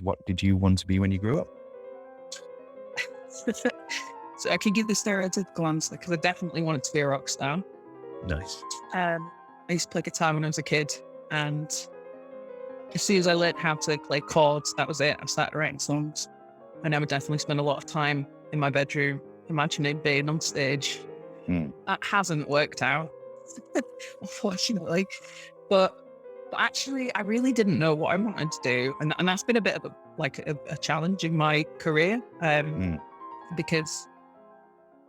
what did you want to be when you grew up? So I can give the stereotypical answer because I definitely wanted to be a rock star. Nice. I used to play guitar when I was a kid, and as soon as I learned how to play chords, that was it. I started writing songs. And I would definitely spend a lot of time in my bedroom imagining being on stage. That hasn't worked out, unfortunately. But actually, I really didn't know what I wanted to do. And that's been a bit of a challenge in my career. Because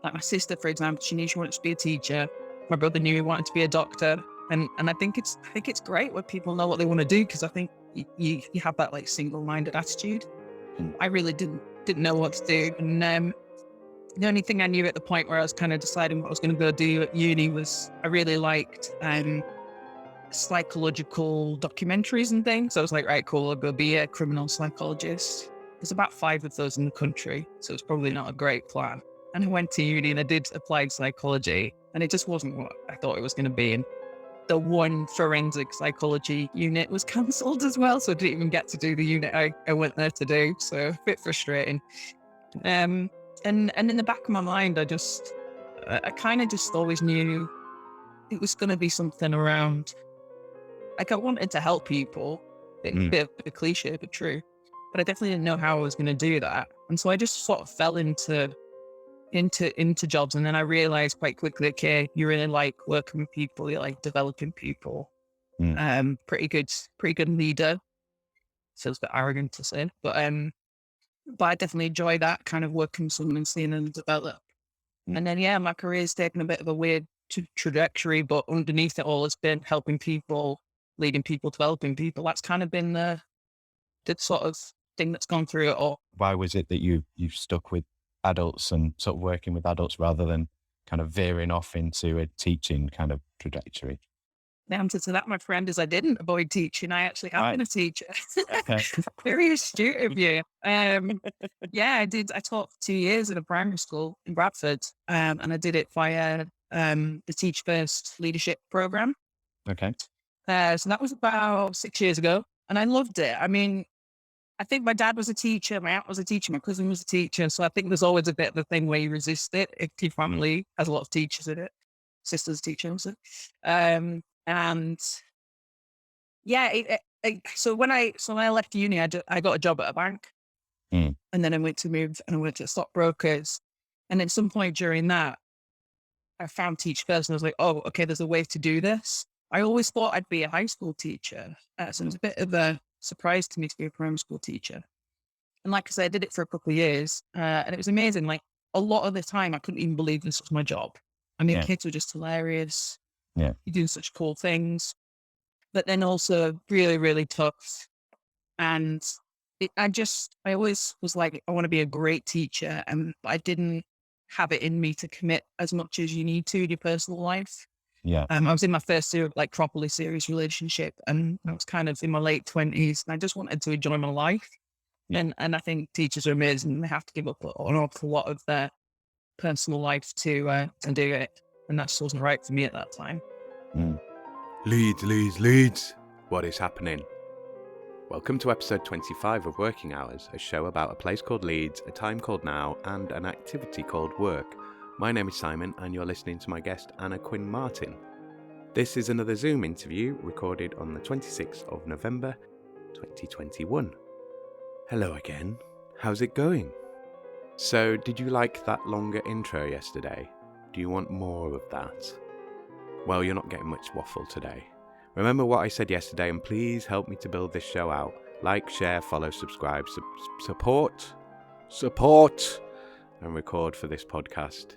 like my sister, for example, she knew she wanted to be a teacher. My brother knew he wanted to be a doctor. And I think it's great when people know what they want to do, because I think you have that like single-minded attitude. I really didn't know what to do. And the only thing I knew at the point where I was kind of deciding what I was going to go do at uni was I really liked psychological documentaries and things. So I was like, right, cool, I'll go be a criminal psychologist. There's about 5 of those in the country, so it's probably not a great plan. And I went to uni and I did applied psychology, and it just wasn't what I thought it was going to be. And the one forensic psychology unit was cancelled as well, so I didn't even get to do the unit I went there to do. So a bit frustrating. And in the back of my mind, I kind of just always knew it was going to be something around, like I wanted to help people. A bit of a cliche, but true. But I definitely didn't know how I was going to do that. And so I just sort of fell into jobs. And then I realized quite quickly, okay, you really like working with people, you like developing people. Pretty good leader. Feels a bit arrogant to say, but I definitely enjoy that kind of working with someone and seeing them develop. And then, my career's taken a bit of a weird trajectory, but underneath it all, it's been helping people, leading people, developing people. That's kind of been the sort of thing that's gone through it all. Why was it that you stuck with adults and sort of working with adults rather than kind of veering off into a teaching kind of trajectory? The answer to that, my friend, is I didn't avoid teaching. I actually have been a teacher. Okay. Very astute of you. I did. I taught for 2 years in a primary school in Bradford, and I did it via the Teach First leadership program. Okay. So that was about 6 years ago, and I loved it. I mean, I think my dad was a teacher, my aunt was a teacher, my cousin was a teacher. So I think there's always a bit of a thing where you resist it if your family has a lot of teachers in it. Sister's teaching. So, so when I left uni, I got a job at a bank, and then I went to stockbrokers. And at some point during that, I found Teach First, and I was like, oh, okay, there's a way to do this. I always thought I'd be a high school teacher. So it was a bit of a surprise to me to be a primary school teacher. And like I said, I did it for a couple of years, and it was amazing. Like a lot of the time, I couldn't even believe this was my job. I mean, kids were just hilarious. Yeah, you do such cool things, but then also really, really tough. And I always was like, I want to be a great teacher, and I didn't have it in me to commit as much as you need to in your personal life. Yeah. I was in my first properly serious relationship, and I was kind of in my late 20s, and I just wanted to enjoy my life. Yeah. And I think teachers are amazing. They have to give up an awful lot of their personal life to do it. And that just wasn't right for me at that time. Leeds. What is happening? Welcome to episode 25 of Working Hours, a show about a place called Leeds, a time called now, and an activity called work. My name is Simon, and you're listening to my guest, Anna Quinn-Martin. This is another Zoom interview recorded on the 26th of November, 2021. Hello again. How's it going? So, did you like that longer intro yesterday? Do you want more of that? Well, you're not getting much waffle today. Remember what I said yesterday, and please help me to build this show out. Like, share, follow, subscribe, support, and record for this podcast.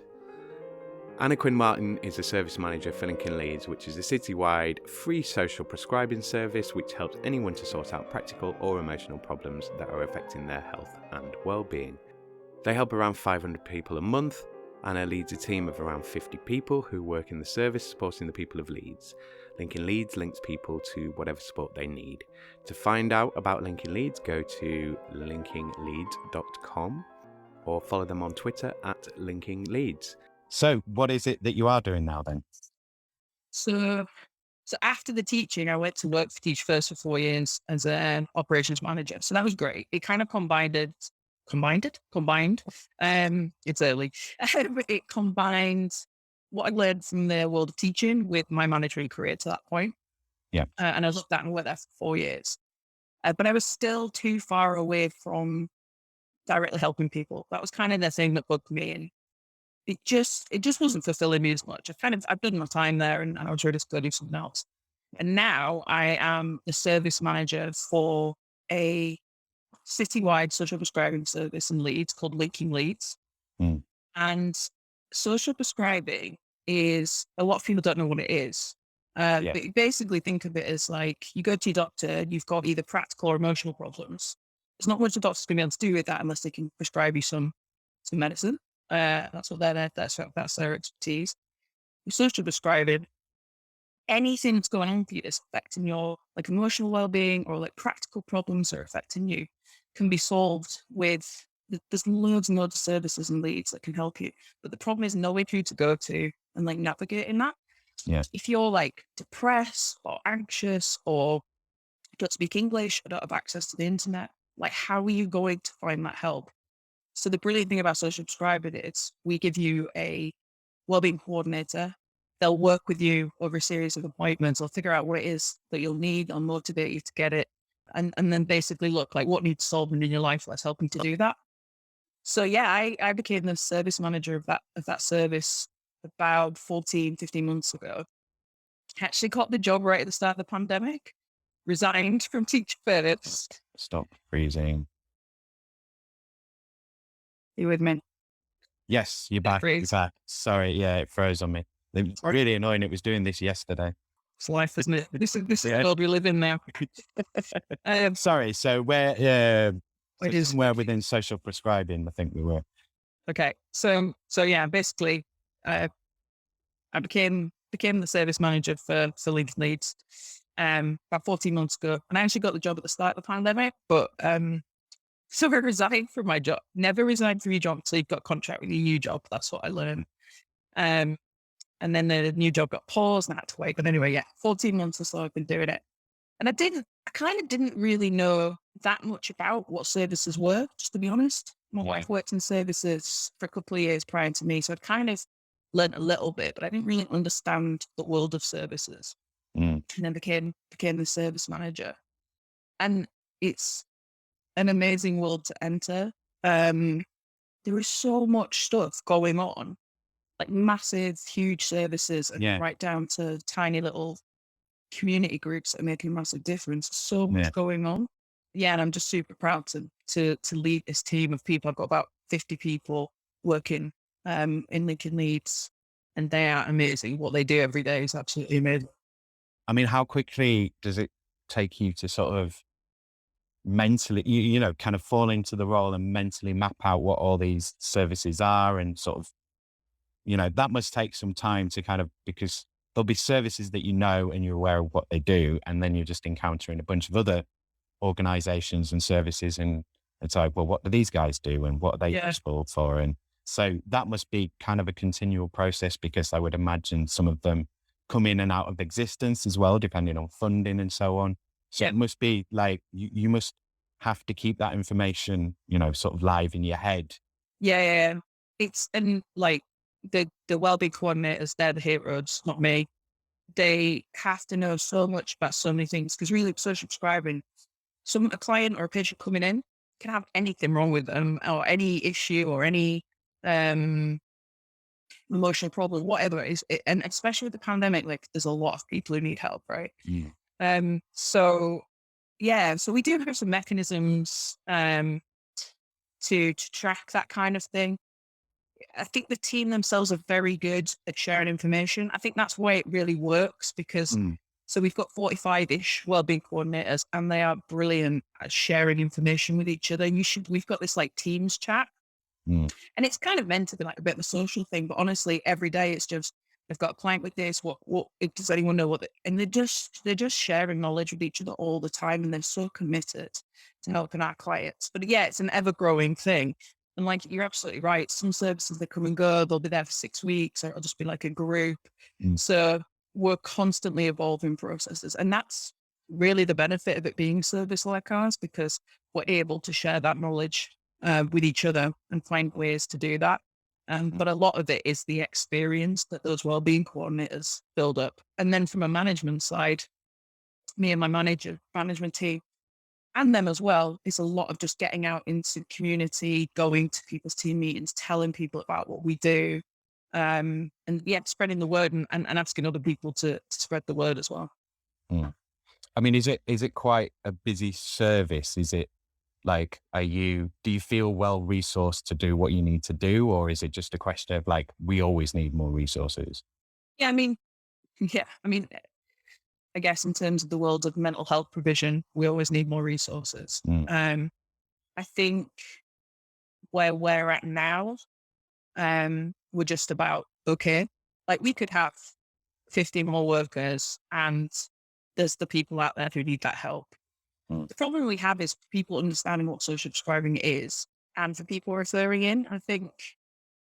Anna Quinn-Martin is a service manager for Linking Leeds, which is a citywide free social prescribing service which helps anyone to sort out practical or emotional problems that are affecting their health and well-being. They help around 500 people a month. Anna leads a team of around 50 people who work in the service supporting the people of Leeds. Linking Leeds links people to whatever support they need. To find out about Linking Leeds, go to linkingleeds.com or follow them on Twitter at Linking Leeds. So what is it that you are doing now then? So So after the teaching, I went to work for Teach First for 4 years as an operations manager. So that was great. It kind of combined. It's early. It combined what I learned from the world of teaching with my management career to that point. Yeah. And I loved that and worked there for 4 years. But I was still too far away from directly helping people. That was kind of the thing that bugged me. And it just wasn't fulfilling me as much. I've done my time there and I was ready to go do something else. And now I am the service manager for a citywide social prescribing service in Leeds called Linking Leeds. Mm. And social prescribing is, a lot of people don't know what it is. Yeah. But you basically think of it as like you go to your doctor, you've got either practical or emotional problems. There's not much the doctor's going to be able to do with that unless they can prescribe you some medicine. That's what that's their expertise. With social prescribing, anything that's going on for you that's affecting your like emotional well-being or like practical problems that are affecting you can be solved with there's loads and loads of services and leads that can help you. But the problem is knowing who to go to and like navigating that. Yeah. If you're like depressed or anxious or don't speak English or don't have access to the internet, like how are you going to find that help? So the brilliant thing about social prescribing is we give you a wellbeing coordinator. They'll work with you over a series of appointments. They'll figure out what it is that you'll need. They'll motivate you to get it. And then basically look like what needs solving in your life. Let's help you to do that. So yeah, I became the service manager of that service about 14, 15 months ago. Actually got the job right at the start of the pandemic, resigned from Teach First. Stop freezing. You with me? Yes, you're back. You're Freeze. back. Sorry, yeah, it froze on me. It was Sorry. really annoying. It was doing this yesterday. It's life, isn't it? This is Yeah. the world we live in now. Sorry. So where? It is. Somewhere within social prescribing, I think we were. Okay. So yeah, basically, I became the service manager for Linking Leeds about 14 months ago. And I actually got the job at the start of the pandemic, but so I resigned from my job. Never resigned from your job until you've got a contract with your new job. That's what I learned. And then the new job got paused and I had to wait. But anyway, yeah, 14 months or so I've been doing it. And I kind of didn't really know that much about what services were, just to be honest. My wife worked in services for a couple of years prior to me. So I'd kind of learned a little bit, but I didn't really understand the world of services. Mm. And then became the service manager. And it's an amazing world to enter. There is so much stuff going on, like massive, huge services, and Yeah. right down to tiny little community groups that are making a massive difference. So much Yeah. going on. Yeah, and I'm just super proud to lead this team of people. I've got about 50 people working in Lincoln Leeds, and they are amazing. What they do every day is absolutely amazing. I mean, how quickly does it take you to sort of mentally, you know, kind of fall into the role and mentally map out what all these services are and sort of, you know, that must take some time to kind of, because there'll be services that you know and you're aware of what they do, and then you're just encountering a bunch of other organizations and services, and it's like, well, what do these guys do and what are they Yeah. useful for? And so that must be kind of a continual process, because I would imagine some of them come in and out of existence as well, depending on funding and so on. So Yeah. it must be like, you must have to keep that information, you know, sort of live in your head. Yeah. It's, and like the wellbeing coordinators, they're the heroes, not me. They have to know so much about so many things, because really social prescribing, a client or a patient coming in can have anything wrong with them or any issue or any emotional problem, whatever it is. And especially with the pandemic, like there's a lot of people who need help, right? So yeah, so we do have some mechanisms to track that kind of thing. I think the team themselves are very good at sharing information. I think that's why it really works, because so we've got 45-ish wellbeing coordinators, and they are brilliant at sharing information with each other. We've got this like Teams chat, and it's kind of meant to be like a bit of a social thing, but honestly, every day it's just, they've got a client with this. What does anyone know what? And they're just sharing knowledge with each other all the time, and they're so committed to helping our clients. But yeah, it's an ever growing thing. And like, you're absolutely right. Some services, they come and go, they'll be there for 6 weeks, or it'll just be like a group. So we're constantly evolving processes. And that's really the benefit of it being a service like ours, because we're able to share that knowledge with each other and find ways to do that. Mm. But a lot of it is the experience that those wellbeing coordinators build up. And then from a management side, me and my management team, and them as well, is a lot of just getting out into community, going to people's team meetings, telling people about what we do. And yeah, spreading the word and asking other people to spread the word as well. Mm. I mean, is it quite a busy service? Is it like, do you feel well resourced to do what you need to do? Or is it just a question of like, we always need more resources? Yeah, I mean, I guess in terms of the world of mental health provision, we always need more resources. Mm. I think where we're at now, we're just about, okay, like we could have 50 more workers and there's the people out there who need that help. Mm. The problem we have is people understanding what social prescribing is and for people referring in. I think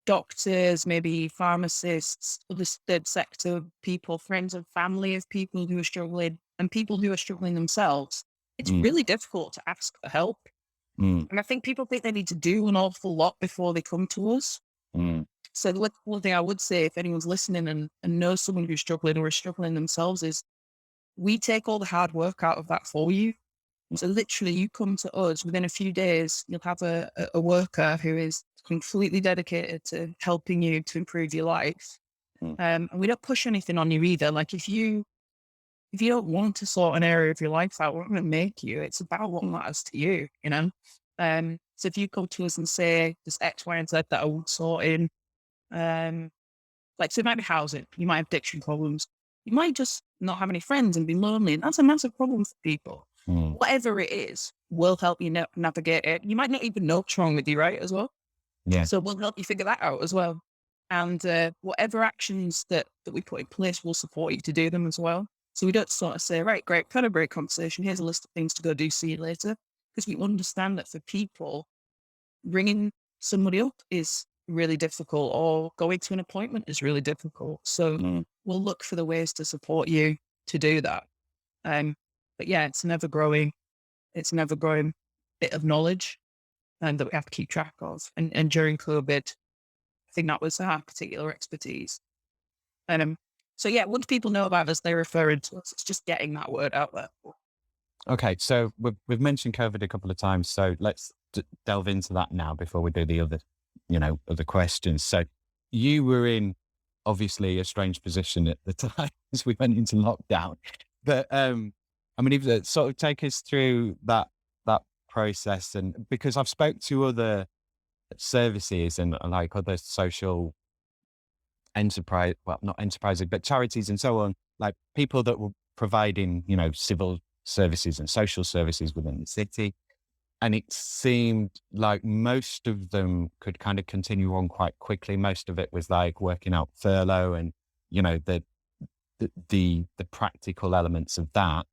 doctors, maybe pharmacists, other third sector people, friends and family of people who are struggling and people who are struggling themselves. It's Mm. really difficult to ask for help. Mm. And I think people think they need to do an awful lot before they come to us. Mm. So the one thing I would say, if anyone's listening and knows someone who's struggling or is struggling themselves, is we take all the hard work out of that for you. So literally you come to us within a few days, you'll have a worker who is completely dedicated to helping you to improve your life. Mm. And we don't push anything on you either. Like if you don't want to sort an area of your life out, we're not going to make you. It's about what matters to you, you know? So if you come to us and say there's X, Y, and Z that I would sort in, like, so it might be housing, you might have addiction problems, you might just not have any friends and be lonely. And that's a massive problem for people. Mm. Whatever it is, we'll help you navigate it. You might not even know what's wrong with you, right? As well. Yeah. So we'll help you figure that out as well. And whatever actions that we put in place, we'll support you to do them as well. So we don't sort of say, right, great, kind of great conversation. Here's a list of things to go do. See you later. Because we understand that for people, ringing somebody up is really difficult or going to an appointment is really difficult. So Mm. we'll look for the ways to support you to do that. But yeah, it's an ever growing bit of knowledge that we have to keep track of. And during COVID, I think that was our particular expertise. So yeah, once people know about us, they're referring to us. It's just getting that word out there. Okay. So we've mentioned COVID a couple of times. So let's delve into that now before we do the other questions. So you were in obviously a strange position at the time as we went into lockdown, but I mean, if sort of take us through that process, and because I've spoke to other services and like other social enterprise, well, not enterprises, but charities and so on, like people that were providing, civil services and social services within the city. And it seemed like most of them could kind of continue on quite quickly. Most of it was like working out furlough and, the practical elements of that.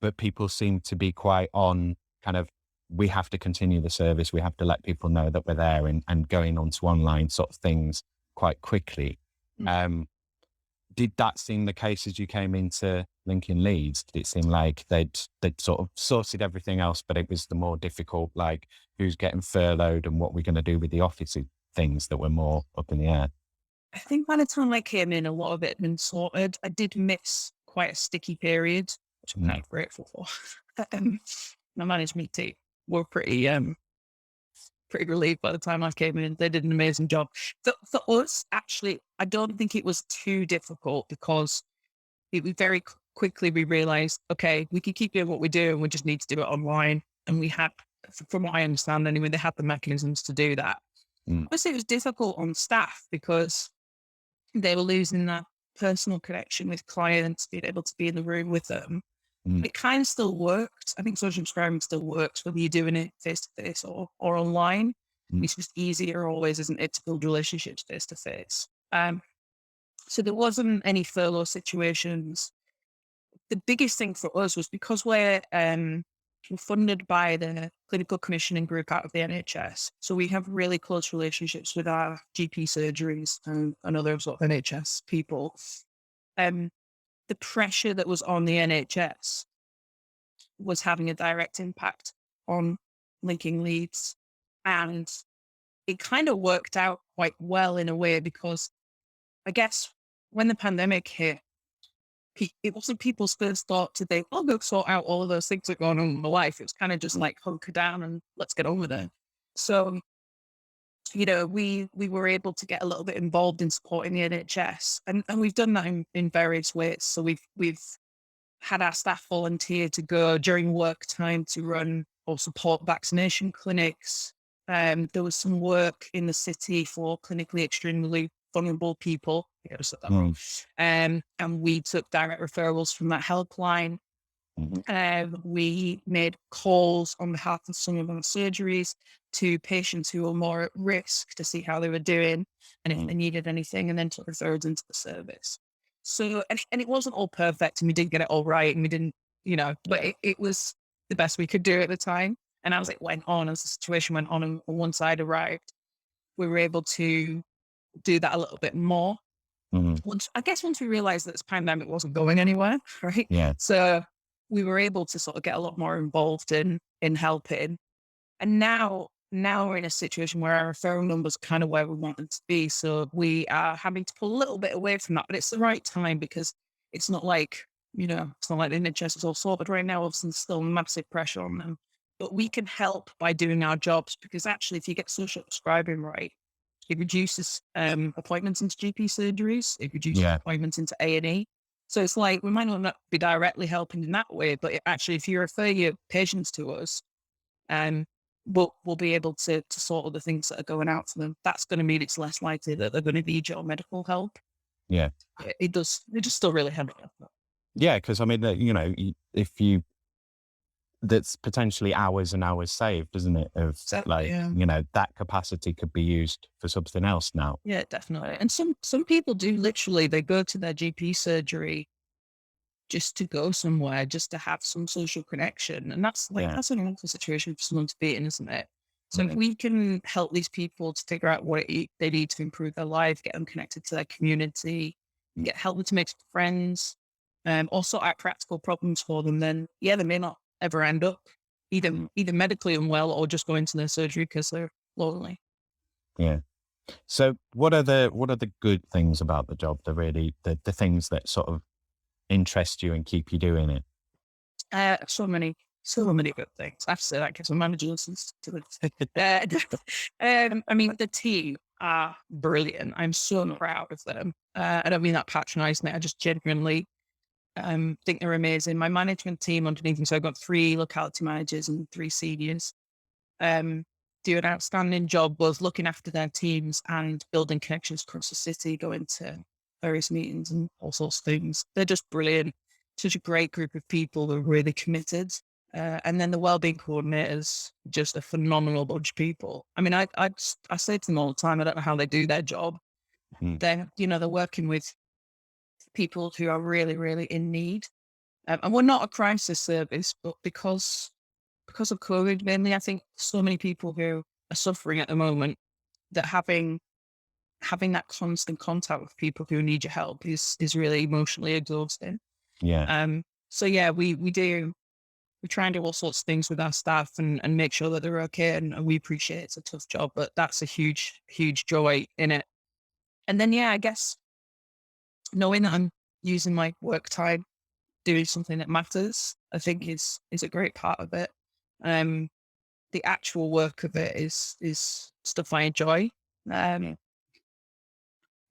But people seem to be quite on kind of, we have to continue the service. We have to let people know that we're there and going on to online sort of things quite quickly. Did that seem the case as you came into Linking Leeds? Did it seem like they'd sort of sorted everything else, but it was the more difficult, like who's getting furloughed and what we're going to do with the office things that were more up in the air? I think by the time I came in, a lot of it had been sorted. I did miss quite a sticky period, which I'm kind of grateful for. My management team were pretty relieved by the time I came in. They did an amazing job. For us, actually, I don't think it was too difficult because we very quickly we realized, okay, we can keep doing what we do and we just need to do it online. And we had, from what I understand anyway, they had the mechanisms to do that. Obviously, it was difficult on staff because they were losing that personal connection with clients, being able to be in the room with them. It kind of still worked. I think social prescribing still works, whether you're doing it face to face or online. It's just easier always, isn't it, to build relationships face to face. So there wasn't any furlough situations. The biggest thing for us was because we're funded by the clinical commissioning group out of the NHS. So we have really close relationships with our GP surgeries and other sort of NHS people. the pressure that was on the NHS was having a direct impact on Linking Leeds. And it kind of worked out quite well in a way because I guess when the pandemic hit, it wasn't people's first thought to think, I'll go sort out all of those things that are going on in my life. It was kind of just like hunker down and let's get on with it. So, we were able to get a little bit involved in supporting the NHS, and we've done that in various ways. So we've had our staff volunteer to go during work time to run or support vaccination clinics. There was some work in the city for clinically extremely vulnerable people. Yeah, I said that wrong. Mm. And we took direct referrals from that helpline. Mhm. We made calls on behalf of some of our surgeries to patients who were more at risk to see how they were doing and if they Mm. needed anything, and then took referrals into the service. So, and it wasn't all perfect and we didn't get it all right and we didn't, but it was the best we could do at the time. And as it went on, as the situation went on and one side arrived, we were able to do that a little bit more. Mhm. Once we realized that this pandemic wasn't going anywhere, right? Yeah. So we were able to sort of get a lot more involved in helping. And now we're in a situation where our referral numbers are kind of where we want them to be. So we are having to pull a little bit away from that, but it's the right time because it's not like, it's not like the NHS is all sorted right now. Obviously, there's still massive pressure on them. But we can help by doing our jobs because actually, if you get social prescribing right, it reduces appointments into GP surgeries. It reduces Yeah. appointments into A&E. So it's like we might not be directly helping in that way, but actually, if you refer your patients to us, um, we'll be able to sort of the things that are going out for them. That's going to mean it's less likely that they're going to need your medical help. Yeah. It does. It just still really helps. Yeah. Because I mean, if you that's potentially hours and hours saved, isn't it? Of So like, yeah, that capacity could be used for something else now. yeah, definitely. And some people do literally they go to their GP surgery just to go somewhere, just to have some social connection. And Yeah. that's an awful situation for someone to be in, isn't it? So if Mm. we can help these people to figure out what they need to improve their life, get them connected to their community, help them to make some friends, or sort out practical problems for them, then yeah, they may not ever end up either medically unwell or just going to their surgery because they're lonely. Yeah. So what are the good things about the job? The things that sort of interest you and keep you doing it? So many good things. I have to say that because my manager listens to it. I mean, the team are brilliant. I'm so proud of them. I don't mean that patronizingly. I just genuinely think they're amazing. My management team underneath me, so I've got 3 locality managers and 3 seniors, um, do an outstanding job both looking after their teams and building connections across the city, going to various meetings and all sorts of things. They're just brilliant. Such a great group of people who are really committed. And then the wellbeing coordinators, just a phenomenal bunch of people. I mean, I say to them all the time, I don't know how they do their job. Mm. They're working with people who are really, really in need. And we're not a crisis service, but because of COVID, mainly, I think so many people who are suffering at the moment that having that constant contact with people who need your help is really emotionally exhausting. Yeah. So yeah, we try and do all sorts of things with our staff and make sure that they're okay. And we appreciate it's a tough job, but that's a huge, huge joy in it. And then yeah, I guess knowing that I'm using my work time doing something that matters, I think is a great part of it. Um, the actual work of it is stuff I enjoy. Um,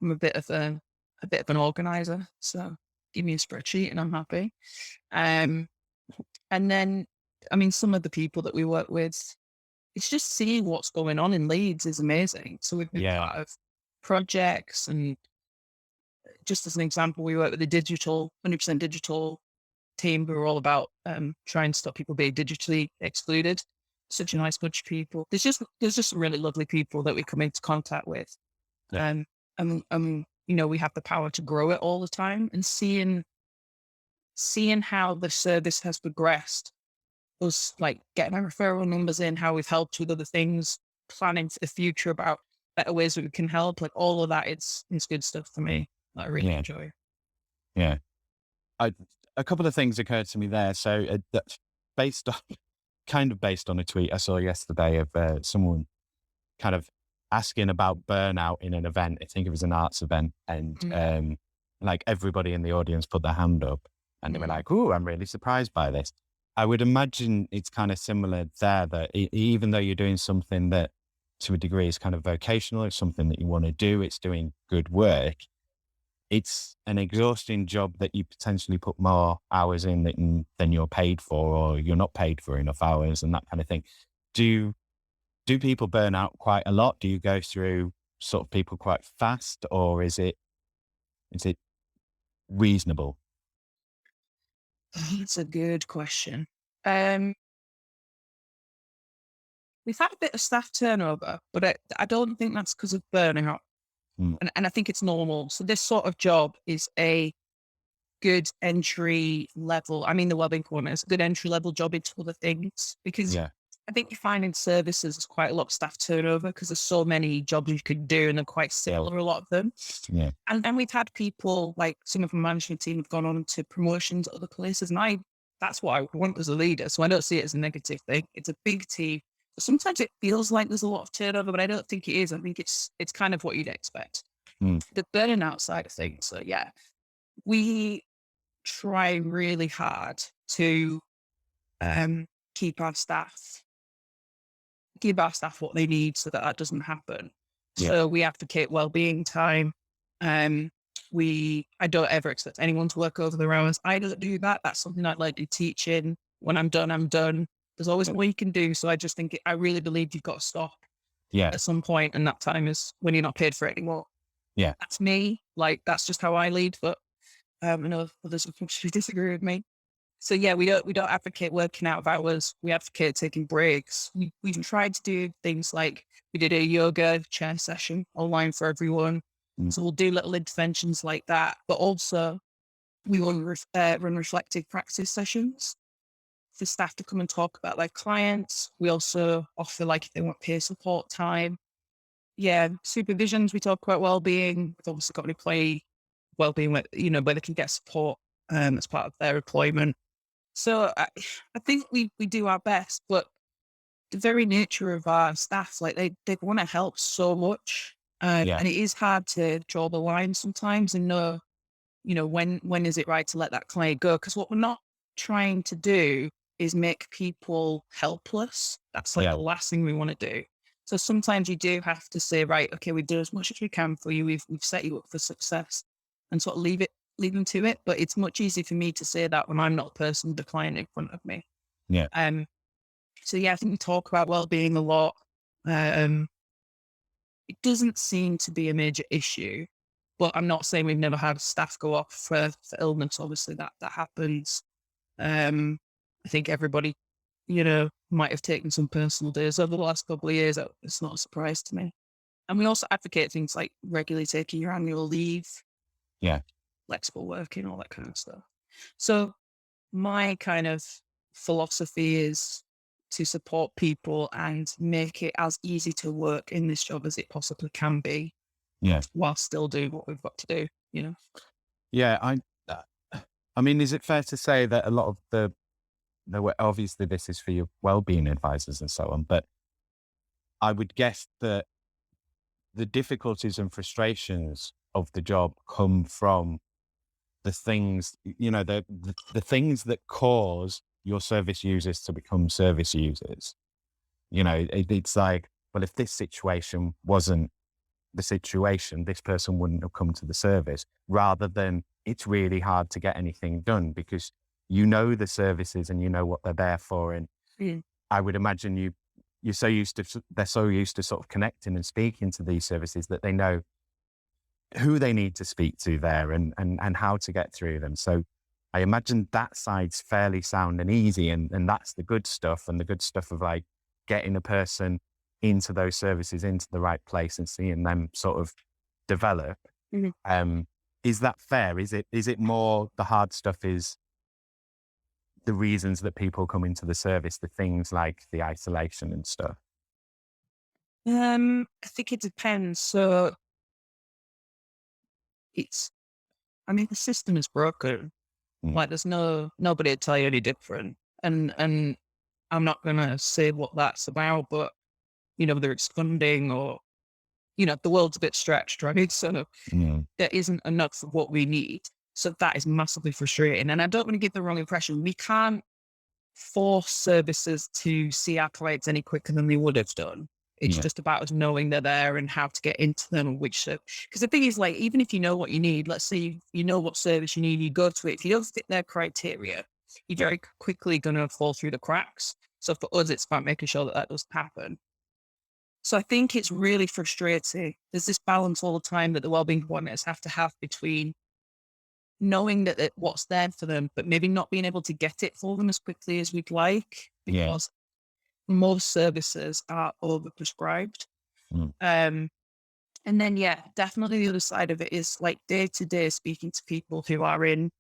I'm a bit of an organizer, so give me a spreadsheet and I'm happy. Um, and then, I mean, some of the people that we work with, it's just seeing what's going on in Leeds is amazing. So we've been Yeah. part of projects, and just as an example, we work with a 100% digital team who are all about trying to stop people being digitally excluded. Such a nice bunch of people. There's just some really lovely people that we come into contact with. Yeah. We have the power to grow it all the time, and seeing how the service has progressed, us like getting our referral numbers in, how we've helped with other things, planning for the future about better ways that we can help, like all of that, it's good stuff for me that I really Yeah. enjoy. Yeah. I, a couple of things occurred to me there. So that's based on based on a tweet I saw yesterday of someone kind of asking about burnout in an event. I think it was an arts event, and Mm, like everybody in the audience put their hand up, and they were mm, like, "Oh, I'm really surprised by this." I would imagine it's kind of similar there. That even though you're doing something that, to a degree, is kind of vocational, it's something that you want to do, it's doing good work. It's an exhausting job that you potentially put more hours in than you're paid for, or you're not paid for enough hours, and that kind of thing. Do do people burn out quite a lot? Do you go through sort of people quite fast, or is it reasonable? That's a good question. Um, we've had a bit of staff turnover, but I don't think that's because of burnout, Mm, and I think it's normal. So this sort of job is a good entry level. I mean, the wellbeing coordinator is a good entry level job into other things because yeah, I think you find in services there's quite a lot of staff turnover because there's so many jobs you could do and they're quite similar, a lot of them. yeah, And we've had people like some of the management team have gone on to promotions at other places. And that's what I would want as a leader. So I don't see it as a negative thing. It's a big team. Sometimes it feels like there's a lot of turnover, but I don't think it is. I think it's kind of what you'd expect. mm, The burnout side of things. So yeah, we try really hard to um, keep our staff give our staff what they need so that that doesn't happen. yeah, So we advocate well-being time. Um, I don't ever expect anyone to work over their hours. I don't do that. That's something I'd like to teach in. When I'm done, I'm done. There's always more you can do. So I just think I really believe you've got to stop yeah, at some point, and that time is when you're not paid for it anymore. yeah, That's me. Like that's just how I lead. But I know others will probably disagree with me. So yeah, we don't advocate working out of hours. We advocate taking breaks. We've tried to do things like we did a yoga chair session online for everyone. mm, So we'll do little interventions like that. But also we will run reflective practice sessions for staff to come and talk about their clients. We also offer like if they want peer support time. Yeah, supervisions. We talk about well-being. We've obviously got an employee well-being, where they can get support as part of their employment. So I think we do our best, but the very nature of our staff, like they want to help so much, yeah, and it is hard to draw the line sometimes and know, when is it right to let that client go? Because what we're not trying to do is make people helpless. That's like yeah, the last thing we want to do. So sometimes you do have to say, right, okay, we do as much as we can for you. We've set you up for success, and sort of leave them to it. But it's much easier for me to say that when I'm not the person with the client in front of me. yeah, Um, so yeah, I think we talk about well-being a lot. Um, it doesn't seem to be a major issue, but I'm not saying we've never had staff go off for illness. Obviously, that happens. I think everybody, might have taken some personal days over the last couple of years. It's not a surprise to me. And we also advocate things like regularly taking your annual leave, yeah, flexible working, all that kind of stuff. So my kind of philosophy is to support people and make it as easy to work in this job as it possibly can be yeah, while still doing what we've got to do. yeah. Uh, I mean, is it fair to say that a lot of obviously this is for your well-being advisors and so on, but I would guess that the difficulties and frustrations of the job come from the things, the things that cause your service users to become service users. It's like, well, if this situation wasn't the situation, this person wouldn't have come to the service, rather than it's really hard to get anything done because you know the services and you know what they're there for. And Mm. I would imagine they're so used to sort of connecting and speaking to these services that they know who they need to speak to there and how to get through them. So I imagine that side's fairly sound and easy. And that's the good stuff, and the good stuff of like getting a person into those services, into the right place and seeing them sort of develop. Mhm. Is that fair? Is it more the hard stuff is the reasons that people come into the service, the things like the isolation and stuff? I think it depends. So it's I mean, the system is broken. Mm. Like there's nobody to tell you any different. And I'm not gonna say what that's about, but whether it's funding or the world's a bit stretched, right? So Mm. there isn't enough of what we need. So that is massively frustrating. And I don't want to give the wrong impression. We can't force services to see our clients any quicker than they would have done. It's Yeah. just about us knowing they're there and how to get into them and which because the thing is, like, even if you know what you need, let's say you know what service you need, you go to it. If you don't fit their criteria, you're very quickly going to fall through the cracks. So for us, it's about making sure that that doesn't happen. So I think it's really frustrating. There's this balance all the time that the wellbeing coordinators have to have between knowing that what's there for them, but maybe not being able to get it for them as quickly as we'd like Yeah. because most services are overprescribed. Mm. And then, yeah, definitely the other side of it is like day to day speaking to people who are in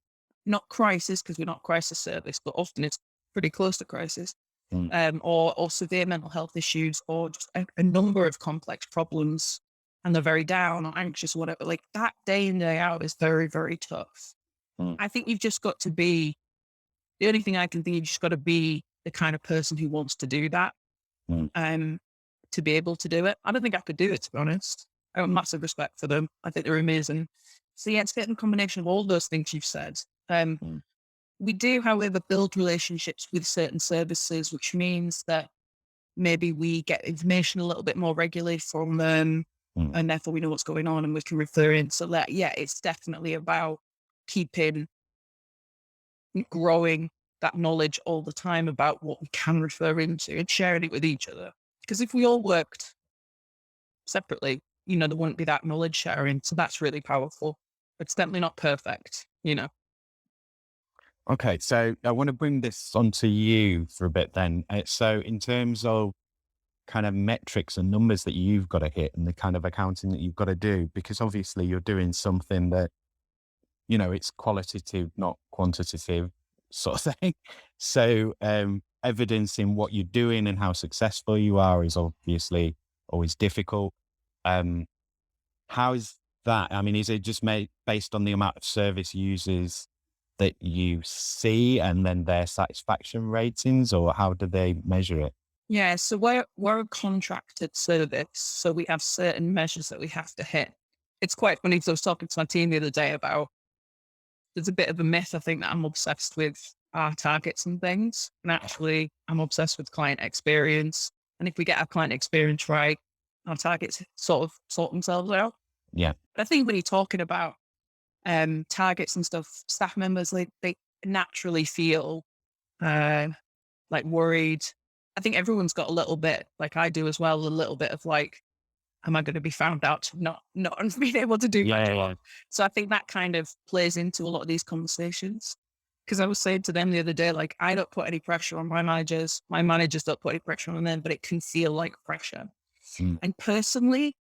not crisis because we're not crisis service, but often it's pretty close to crisis, Mm. or severe mental health issues or just a number of complex problems and they're very down or anxious or whatever. Like that day in, day out is very, very tough. Mm. I think you've just got to be the only thing I can think, you've just got to be the kind of person who wants to do that, Mm. to be able to do it. I don't think I could do it, to be honest. I have massive respect for them. I think they're amazing. So yeah, it's getting a combination of all those things you've said. Mm. We do, however, build relationships with certain services, which means that maybe we get information a little bit more regularly from them Mm. and therefore we know what's going on and we can refer in. So that, yeah, it's definitely about keeping growing that knowledge all the time about what we can refer into and sharing it with each other. Because if we all worked separately, there wouldn't be that knowledge sharing. So that's really powerful. It's definitely not perfect. Okay, so I want to bring this onto you for a bit then. So in terms of kind of metrics and numbers that you've got to hit and the kind of accounting that you've got to do, because obviously you're doing something that, it's qualitative, not quantitative sort of thing. So evidencing what you're doing and how successful you are is obviously always difficult. Um, how is that? I mean, is it just made based on the amount of service users that you see and then their satisfaction ratings, or how do they measure it? Yeah. So we're a contracted service. So we have certain measures that we have to hit. It's quite funny because I was talking to my team the other day about there's a bit of a myth, I think, that I'm obsessed with our targets and things. And actually, I'm obsessed with client experience. And if we get our client experience right, our targets sort of sort themselves out. Yeah. But I think when you're talking about targets and stuff, staff members, they naturally feel uh, like worried. I think everyone's got a little bit, like I do as well, a little bit of like, am I going to be found out to not being able to do my Yeah. job? Yeah. So I think that kind of plays into a lot of these conversations. Because I was saying to them the other day, like, I don't put any pressure on my managers don't put any pressure on them, but it can feel like pressure. Mm. And personally,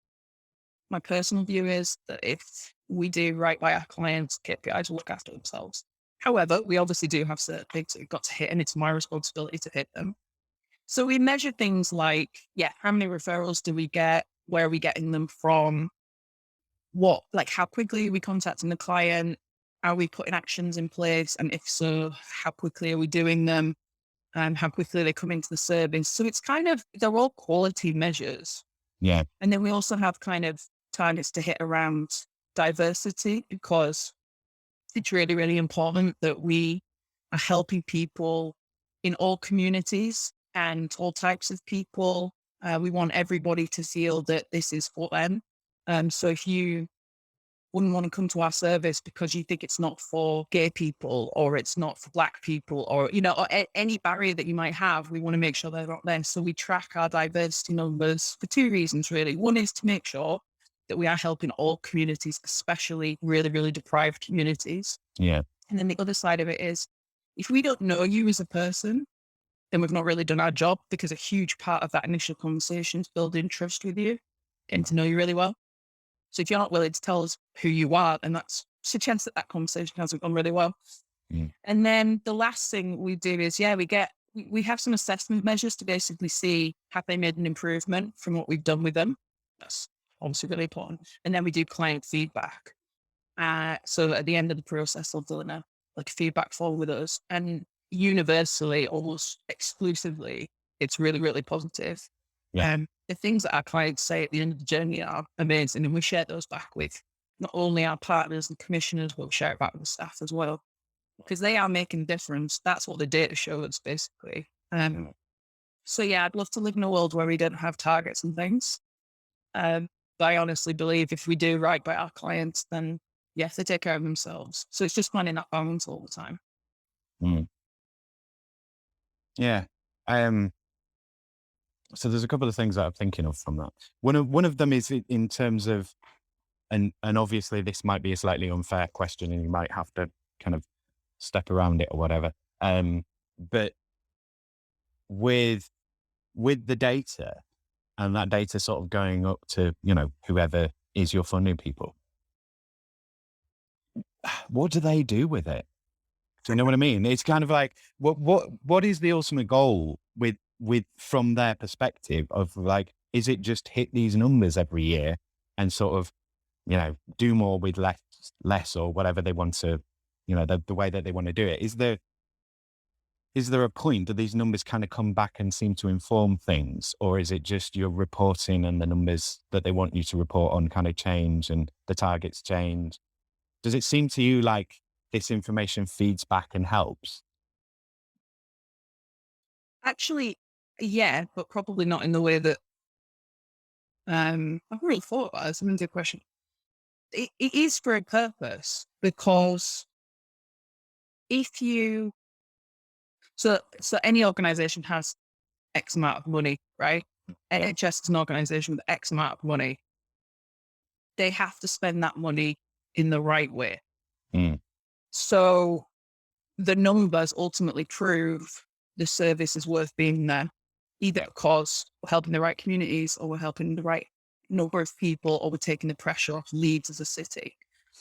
my personal view is that if we do right by our clients, KPIs will look after themselves. However, we obviously do have certain things that we've got to hit, and it's my responsibility to hit them. So we measure things like, yeah, how many referrals do we get? Where are we getting them from? Like how quickly are we contacting the client? Are we putting actions in place? And if so, how quickly are we doing them? And how quickly they come into the service? So it's kind of, they're all quality measures. Yeah. And then we also have kind of targets to hit around diversity because it's really, really important that we are helping people in all communities and all types of people. We want everybody to feel that this is for them. So if you wouldn't want to come to our service because you think it's not for gay people or it's not for black people or, or any barrier that you might have, we want to make sure they're not there. So we track our diversity numbers for two reasons, really. One is to make sure that we are helping all communities, especially really, really deprived communities. Yeah. And then the other side of it is if we don't know you as a person, then we've not really done our job because a huge part of that initial conversation is building trust with you, getting to know you really well. So if you're not willing to tell us who you are, then that's a chance that that conversation hasn't gone really well. Mm. And then the last thing we do is, we have some assessment measures to basically see have they made an improvement from what we've done with them. That's obviously really important. And then we do client feedback. So at the end of the process, they'll do like a feedback form with us, and universally, almost exclusively, it's really, really positive. Yeah. The things that our clients say at the end of the journey are amazing, and we share those back with not only our partners and commissioners, but we share it back with the staff as well, because they are making a difference. That's what the data shows, basically. Mm. So yeah, I'd love to live in a world where we don't have targets and things. But I honestly believe if we do right by our clients, then yes, they take care of themselves. So it's just finding that balance all the time. Mm. Yeah. Um, so there's a couple of things that I'm thinking of from that. One of them is in terms of, and obviously this might be a slightly unfair question and you might have to kind of step around it or whatever. But with the data and that data sort of going up to, whoever is your funding people, what do they do with it? Do you know what I mean? It's kind of like, what is the ultimate goal with from their perspective of like, is it just hit these numbers every year and sort of, do more with less or whatever they want to, the way that they want to do it? Is there a point? Do these numbers kind of come back and seem to inform things, or is it just you're reporting and the numbers that they want you to report on kind of change and the targets change? Does it seem to you like this information feeds back and helps? Actually, yeah, but probably not in the way that I've really thought about this. It's a good question. It is for a purpose, because if you so any organization has X amount of money, right? NHS is an organization with X amount of money. They have to spend that money in the right way. Mm. So the numbers ultimately prove the service is worth being there, either because we're helping the right communities or we're helping the right number of people or we're taking the pressure off Leeds as a city.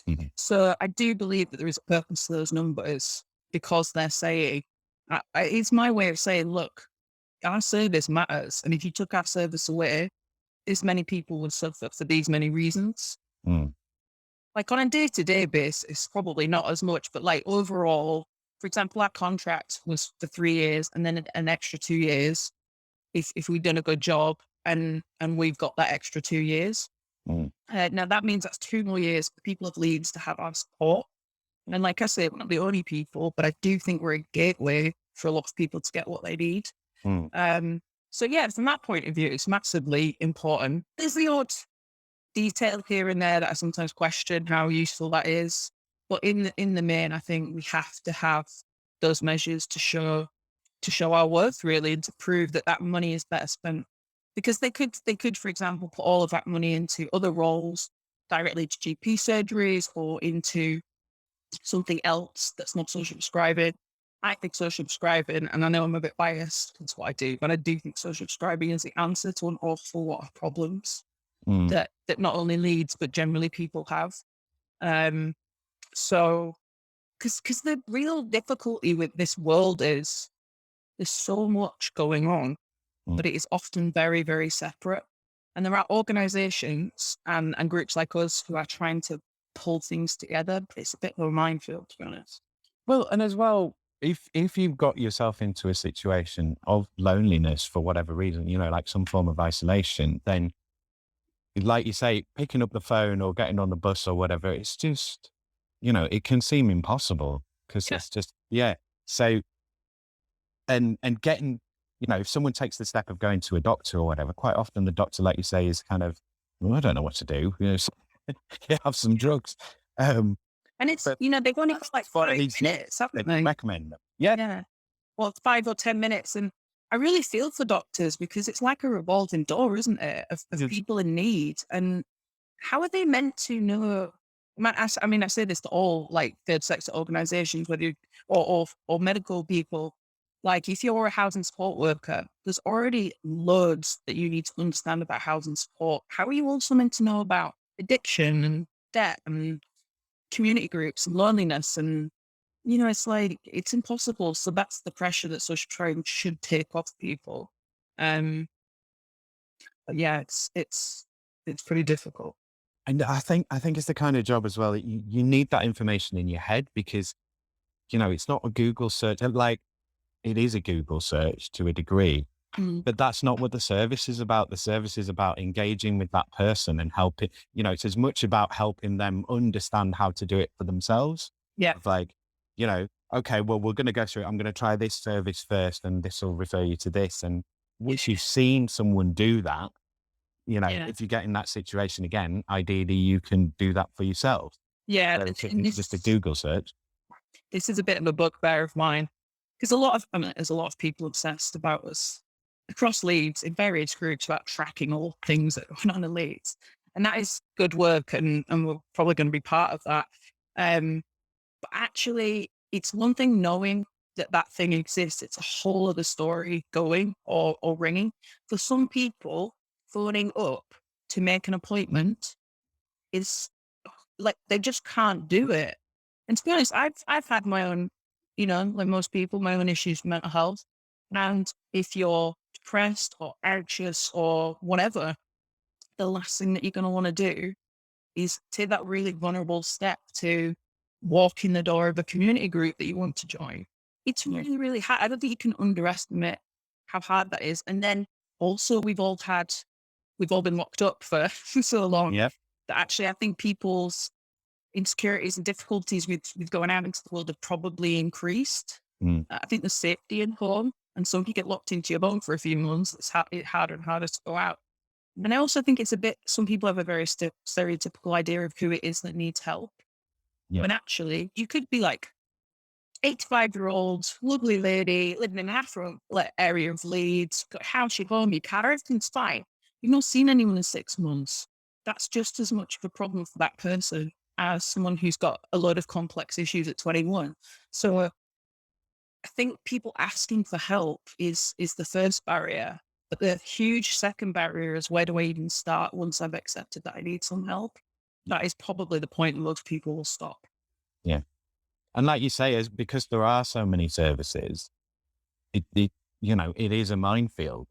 Mhm. So I do believe that there is a purpose to those numbers, because they're saying, it's my way of saying, look, our service matters. And if you took our service away, this many people would suffer for these many reasons. Mm. Like on a day-to-day basis, probably not as much, but like overall, for example, our contract was for 3 years and then an extra 2 years if we've done a good job and we've got that extra 2 years. Mm. Now that means that's 2 more years for people of Leeds to have our support. And like I say, we're not the only people, but I do think we're a gateway for a lot of people to get what they need. Mm. So yeah, from that point of view, it's massively important. There's the odd detail here and there that I sometimes question how useful that is. But in the main, I think we have to have those measures to show our worth, really, and to prove that that money is better spent. Because they could, for example, put all of that money into other roles, directly to GP surgeries or into something else that's not social prescribing. I think social prescribing, and I know I'm a bit biased, that's what I do, but I do think social prescribing is the answer to an awful lot of problems Mm. that not only Leeds but generally people have. Um, so because the real difficulty with this world is there's so much going on, Mm. but it is often very, very separate. And there are organizations and groups like us who are trying to pull things together, but it's a bit of a minefield, to be honest. Well, and as well, if you've got yourself into a situation of loneliness for whatever reason, like some form of isolation, then like you say, picking up the phone or getting on the bus or whatever, it's just, it can seem impossible because Yeah. it's just, yeah. So, and getting, if someone takes the step of going to a doctor or whatever, quite often the doctor, like you say, is kind of, well, I don't know what to do. So, yeah, have some drugs. And it's, But they've only got like what 5 minutes, they haven't they? recommend them. Yeah. Yeah. Well, 5 or 10 minutes. And I really feel for doctors because it's like a revolving door, isn't it, of Yes. people in need. And how are they meant to know? I say this to all like third sector organizations, whether you, or medical people. Like if you're a housing support worker, there's already loads that you need to understand about housing support. How are you also meant to know about addiction and debt and community groups and loneliness? And, it's like, it's impossible. So that's the pressure that social training should take off people. Um, but yeah, it's pretty difficult. And I think it's the kind of job as well that you need that information in your head because, it's not a Google search. Like, it is a Google search to a degree, Mm. but that's not what the service is about. The service is about engaging with that person and helping, it's as much about helping them understand how to do it for themselves. Yeah. Of like, okay, well, we're going to go through it. I'm going to try this service first and this will refer you to this. And once you've seen someone do that, Yeah. if you get in that situation again, ideally you can do that for yourself. Yeah. So if And it's just a Google search. this is a bit of a bugbear of mine because there's a lot of people obsessed about us across Leeds in various groups about tracking all things that are going on in Leeds. And that is good work. And we're probably going to be part of that. But actually, it's one thing knowing that that thing exists. It's a whole other story going or ringing. For some people, phoning up to make an appointment is like they just can't do it. And to be honest, I've had my own, like most people, my own issues with mental health. And if you're depressed or anxious or whatever, the last thing that you're going to want to do is take that really vulnerable step to walk in the door of a community group that you want to join. It's really, really hard. I don't think you can underestimate how hard that is. And then also we've all been locked up for so long Yeah. that actually I think people's insecurities and difficulties with going out into the world have probably increased. Mm. I think the safety in home, and so if you get locked into your home for a few months, it's harder and harder to go out. And I also think it's a bit, some people have a very stereotypical idea of who it is that needs help. Yeah. When actually you could be like 85-year-old, lovely lady, living in an affluent area of Leeds, got a house, your home, your car, everything's fine. You've not seen anyone in 6 months. That's just as much of a problem for that person as someone who's got a load of complex issues at 21. So I think people asking for help is the first barrier. But the huge second barrier is where do I even start once I've accepted that I need some help? That is probably the point most people will stop. Yeah. And like you say, is because there are so many services, it is a minefield.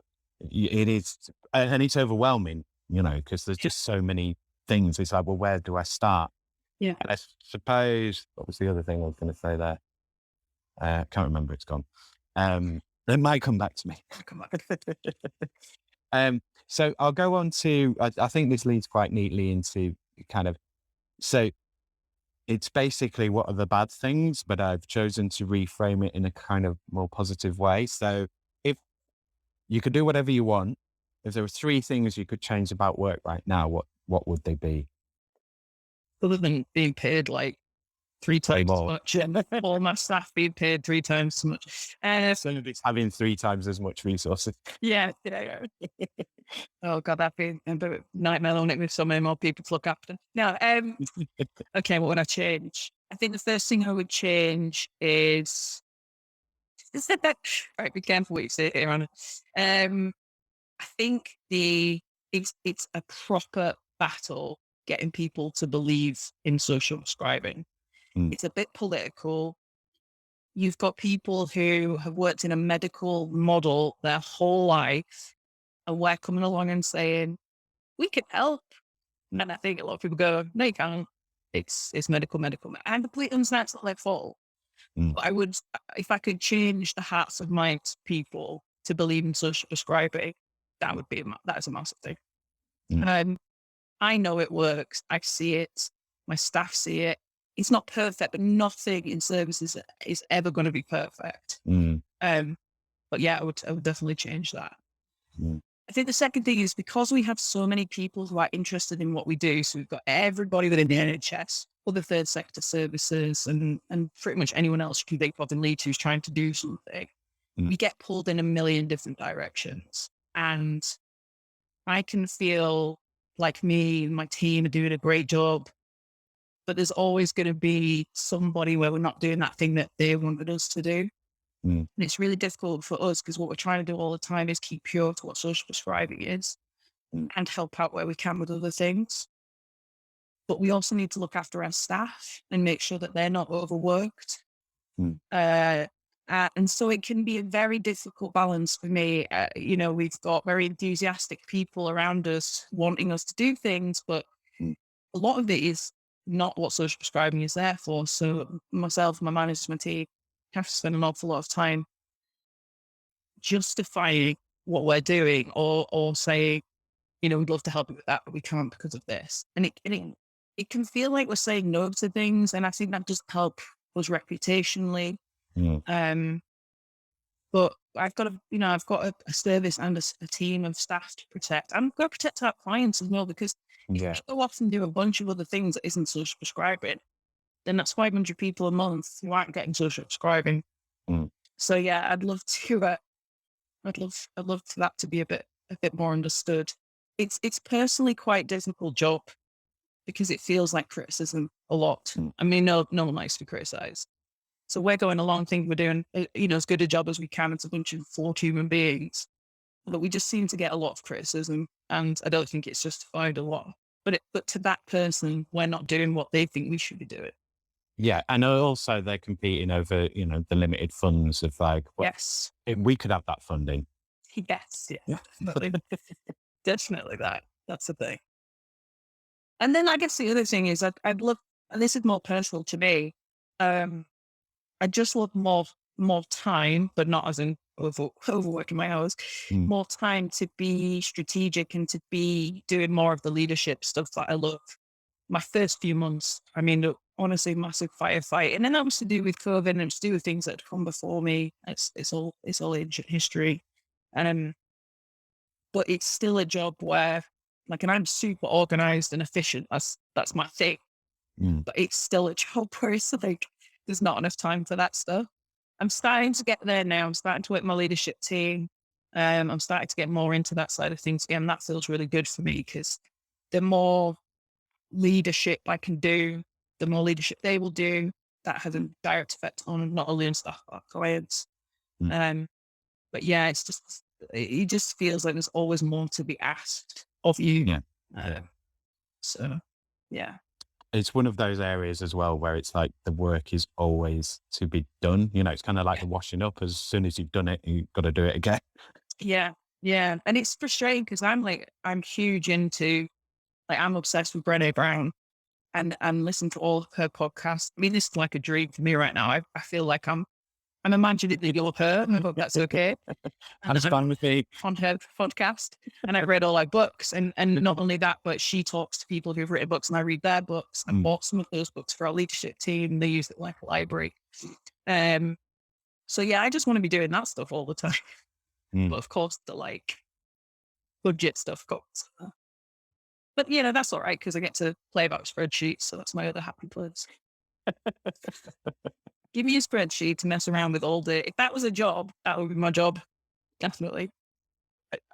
It is, and it's overwhelming, because there's Yeah. just so many things. It's like, well, where do I start? Yeah. And I suppose, what was the other thing I was going to say there? Can't remember. It's gone. It might come back to me. Come on. So I'll go on to, I think this leads quite neatly into kind of, so it's basically what are the bad things, but I've chosen to reframe it in a kind of more positive way. So if you could do whatever you want, if there were three things you could change about work right now, what would they be? Other than being paid like three Way times as more. much, and all my staff being paid three times as much. Somebody's having three times as much resources. Yeah. Oh God, that'd be a bit of a nightmare on it with so many more people to look after. No, okay, what would I change? I think the first thing I would change is right, be careful what you say here, Anna. I think it's a proper battle getting people to believe in social prescribing. Mm. It's a bit political. You've got people who have worked in a medical model their whole life, and we're coming along and saying, we can help. And I think a lot of people go, no, you can't. It's medical. And completely understand it's not their fault. Mm. But I would, if I could change the hearts of my people to believe in social prescribing, that is a massive thing. Mm. I know it works. I see it. My staff see it. It's not perfect, but nothing in services is ever going to be perfect. Mm. But yeah, I would definitely change that. Mm. I think the second thing is because we have so many people who are interested in what we do. So we've got everybody within the NHS, other third sector services, and pretty much anyone else you can think of in Leeds who's trying to do something. Mm. We get pulled in a million different directions. And I can feel like me and my team are doing a great job, but there's always going to be somebody where we're not doing that thing that they wanted us to do. Mm. And it's really difficult for us because what we're trying to do all the time is keep pure to what social prescribing is and help out where we can with other things. But we also need to look after our staff and make sure that they're not overworked. Mm. And so it can be a very difficult balance for me. We've got very enthusiastic people around us wanting us to do things, but a lot of it is not what social prescribing is there for. So myself, my management team have to spend an awful lot of time justifying what we're doing or saying, we'd love to help you with that, but we can't because of this. And it can feel like we're saying no to things. And I think that doesn't help us reputationally. Mm. But I've got a service and a team of staff to protect. I'm going to protect our clients as well, because if Yeah. we go off and do a bunch of other things that isn't social prescribing, then that's 500 people a month who aren't getting social prescribing. Mm. So yeah, I'd love for that to be a bit more understood. It's personally quite difficult job because it feels like criticism a lot. Mm. I mean, no one likes to be criticized. So we're going along thinking we're doing, as good a job as we can. It's a bunch of flawed human beings, but we just seem to get a lot of criticism, and I don't think it's justified a lot. But to that person, we're not doing what they think we should be doing. Yeah. And also they're competing over, the limited funds of like, well, Yes. we could have that funding. Yes. Yeah. Definitely. Definitely that. That's the thing. And then I guess the other thing is I'd love, and this is more personal to me, I just love more time, but not as in overworking my hours, Mm. more time to be strategic and to be doing more of the leadership stuff that I love. My first few months, I mean, honestly, massive firefight. And then that was to do with COVID, and it's to do with things that had come before me. It's all ancient history. But it's still a job where, like, and I'm super organized and efficient. That's my thing. Mm. But it's still a job where it's like, there's not enough time for that stuff. I'm starting to get there now. I'm starting to work my leadership team. I'm starting to get more into that side of things again. That feels really good for me, because the more leadership I can do, the more leadership they will do. That has a direct effect on not only on staff, but our clients. Mm. But yeah, it just feels like there's always more to be asked of you. Yeah. So yeah. It's one of those areas as well where it's like the work is always to be done. It's kind of like the washing up. As soon as you've done it, you've got to do it again. Yeah. Yeah. And it's frustrating because I'm huge into, like, I'm obsessed with Brené Brown and listen to all of her podcasts. I mean, this is like a dream for me right now. I feel like I'm imagining the deal of her. I hope that's okay. That's fine with me. On her podcast, and I read all her books, and not only that, but she talks to people who've written books, and I read their books. I bought some of those books for our leadership team. They use it like a library. So yeah, I just want to be doing that stuff all the time. Mm. But of course, the like budget stuff comes. But that's all right, because I get to play about spreadsheets, so that's my other happy place. Give me a spreadsheet to mess around with all day. If that was a job, that would be my job. Definitely.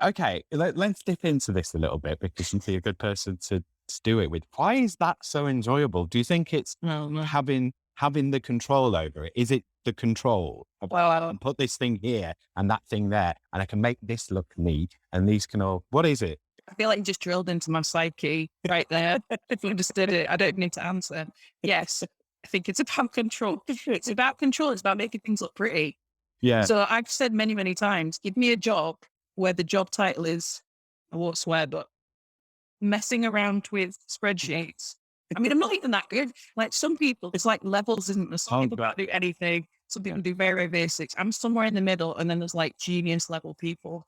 Okay, let's dip into this a little bit, because you'd be a good person to do it with. Why is that so enjoyable? Do you think it's having the control over it? Is it the control? Well, I I can put this thing here and that thing there, and I can make this look neat, and these can all. What is it? I feel like you just drilled into my psyche right there. If you understood it, I don't need to answer. Yes, I think it's about control. It's about control. It's about making things look pretty. Yeah. So I've said many, many times, give me a job where the job title is, I won't swear, but messing around with spreadsheets. I mean, I'm not even that good. Like, some people, it's like levels, isn't there? Some people can't do anything. Some people do very, very basics. I'm somewhere in the middle, and then there's like genius level people.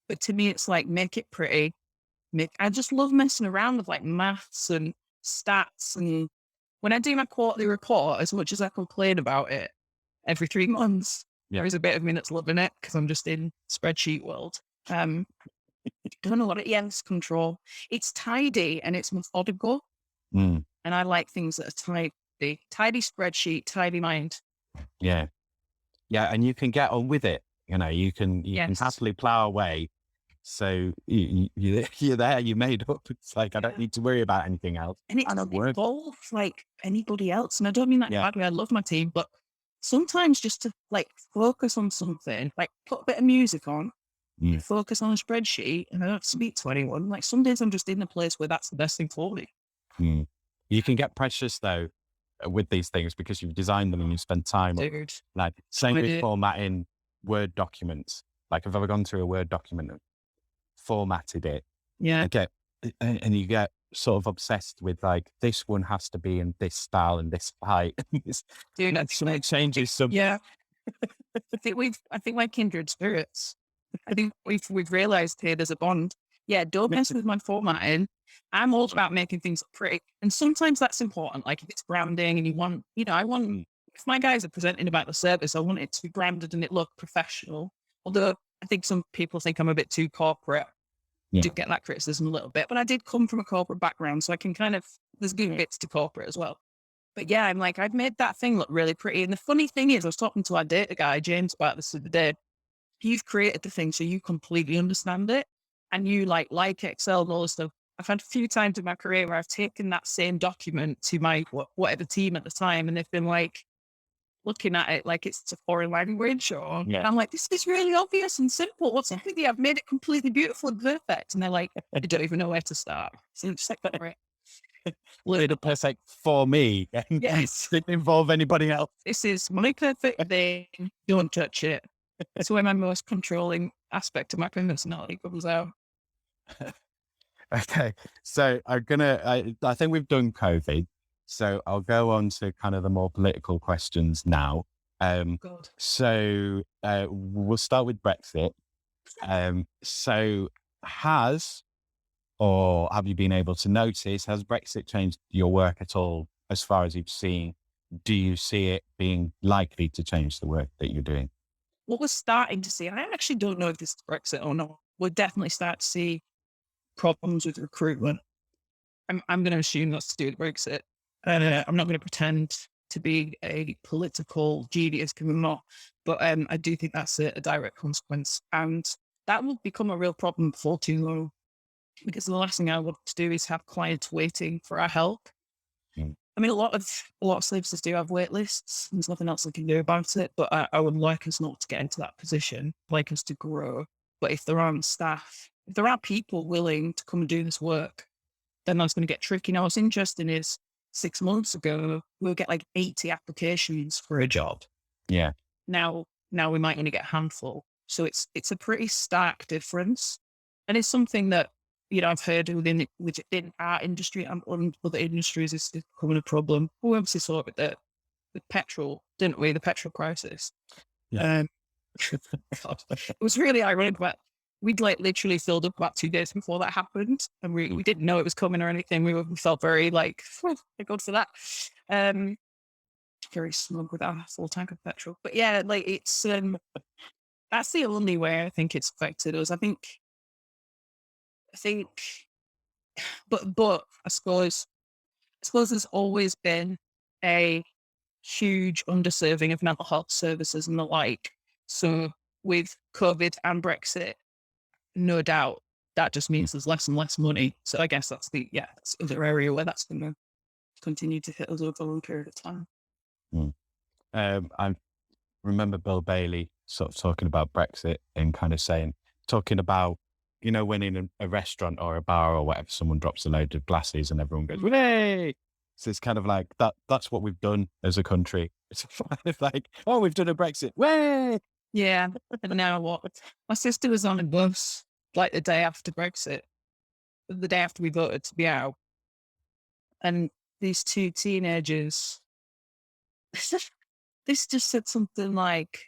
But to me, it's like, make it pretty. I just love messing around with like maths and stats. And when I do my quarterly report, as much as I complain about it every 3 months, there is a bit of me that's loving it, because I'm just in spreadsheet world. I don't know what it is. Control. It's tidy and it's methodical. And I like things that are tidy spreadsheet, tidy mind. Yeah. Yeah. And you can get on with it. You can happily plow away. So you're there, you made up. It's like, I don't need to worry about anything else. And it's involved like anybody else. And I don't mean that badly. I love my team, but sometimes just to like focus on something, like put a bit of music on, focus on a spreadsheet, and I don't speak to anyone. Like, some days I'm just in a place where that's the best thing for me. You can get precious though with these things, because you've designed them and you spend time. Dude. Like, same with formatting Word documents. Like, I've ever gone through a Word document and formatted it. Yeah. And you get sort of obsessed with like, this one has to be in this style and this height. This Dude, it changes some. yeah. I think we're kindred spirits. I think we've realized here there's a bond. Yeah, don't mess with my formatting. I'm all about making things look pretty. And sometimes that's important. Like if it's branding and you want, I want, Mm, if my guys are presenting about the service, I want it to be branded and it look professional. Although I think some people think I'm a bit too corporate. yeah. Do get that criticism a little bit, but I did come from a corporate background. So I can kind of, there's good bits to corporate as well. But yeah, I'm like, I've made that thing look really pretty. And the funny thing is, I was talking to our data guy, James, about this the other day. You've created the thing so you completely understand it and you like Excel and all this stuff. I've had a few times in my career where I've taken that same document to my whatever team at the time, and they've been like looking at it like it's a foreign language, or and Yeah. I'm like, this is really obvious and simple. What's up with you? I've made it completely beautiful and perfect. And they're like, I don't even know where to start. So it's like, right. Did it perfect for me and Yes. didn't involve anybody else. This is my perfect thing. Don't touch it. It's where my most controlling aspect of my personality comes out. Okay. So I think we've done COVID. So I'll go on to kind of the more political questions now. God. So we'll start with Brexit. So have you been able to notice, has Brexit changed your work at all as far as you've seen? Do you see it being likely to change the work that you're doing? What we're starting to see, and I actually don't know if this is Brexit or not, we'll definitely start to see problems with recruitment. I'm going to assume that's to do with Brexit. And I'm not going to pretend to be a political genius because I'm not. But I do think that's a direct consequence. And that will become a real problem before too long. Because the last thing I want to do is have clients waiting for our help. Mm. I mean, a lot of services do have wait lists. There's nothing else I can do about it. But I would like us not to get into that position, like us to grow. But if there aren't staff, if there are people willing to come and do this work, then that's going to get tricky. Now, what's interesting is 6 months ago, we'll get like 80 applications for a job. Yeah. Now we might only get a handful. So it's a pretty stark difference. And it's something that, I've heard within our industry and other industries is becoming a problem. We obviously saw it with petrol, didn't we? The petrol crisis. Yeah. God, it was really ironic, but we'd like literally filled up about 2 days before that happened, and we didn't know it was coming or anything. We felt very like, thank God for that. Very smug with our full tank of petrol. But yeah, like it's that's the only way I think it's affected us. I think, but I suppose there's always been a huge underserving of mental health services and the like. So with COVID and Brexit, no doubt that just means there's less and less money. So I guess that's that's the other area where that's going to continue to hit us over a long period of time. Mm. I remember Bill Bailey sort of talking about Brexit and kind of talking about, when in a restaurant or a bar or whatever, someone drops a load of glasses and everyone goes, "Way!" So it's kind of like that's what we've done as a country. It's like, oh, we've done a Brexit. Way! Yeah. And now what? My sister was on a bus like the day after Brexit, the day after we voted to be out. And these two teenagers, this just said something like,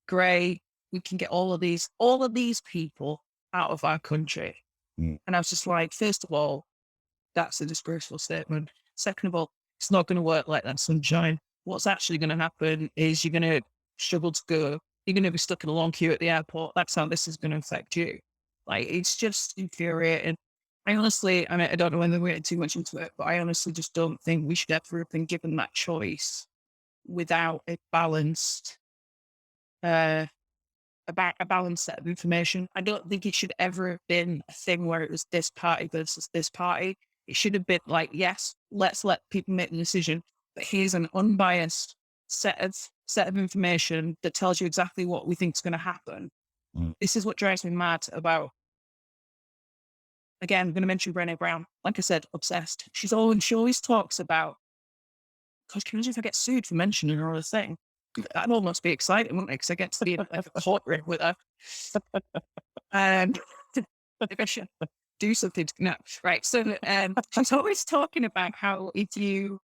"Great, we can get all of these people out of our country." Mm. And I was just like, first of all, that's a disgraceful statement. Second of all, it's not going to work like that, sunshine. What's actually going to happen is you're going to struggle to go. You're going to be stuck in a long queue at the airport. That's how this is going to affect you. Like, it's just infuriating. I honestly, I don't know whether we're getting too much into it, but I honestly just don't think we should ever have been given that choice without a balanced, about a balanced set of information. I don't think it should ever have been a thing where it was this party versus this party. It should have been like, yes, let's let people make the decision, but here's an unbiased set of information that tells you exactly what we think is going to happen. Mm. This is what drives me mad about. Again, I'm going to mention Brené Brown. Like I said, obsessed. She always talks about. Gosh, can you imagine if I get sued for mentioning her on a thing? That'd almost be exciting, wouldn't it? Because I get to be in like a courtroom with her. And maybe I should do something. No, right. So she's always talking about how if you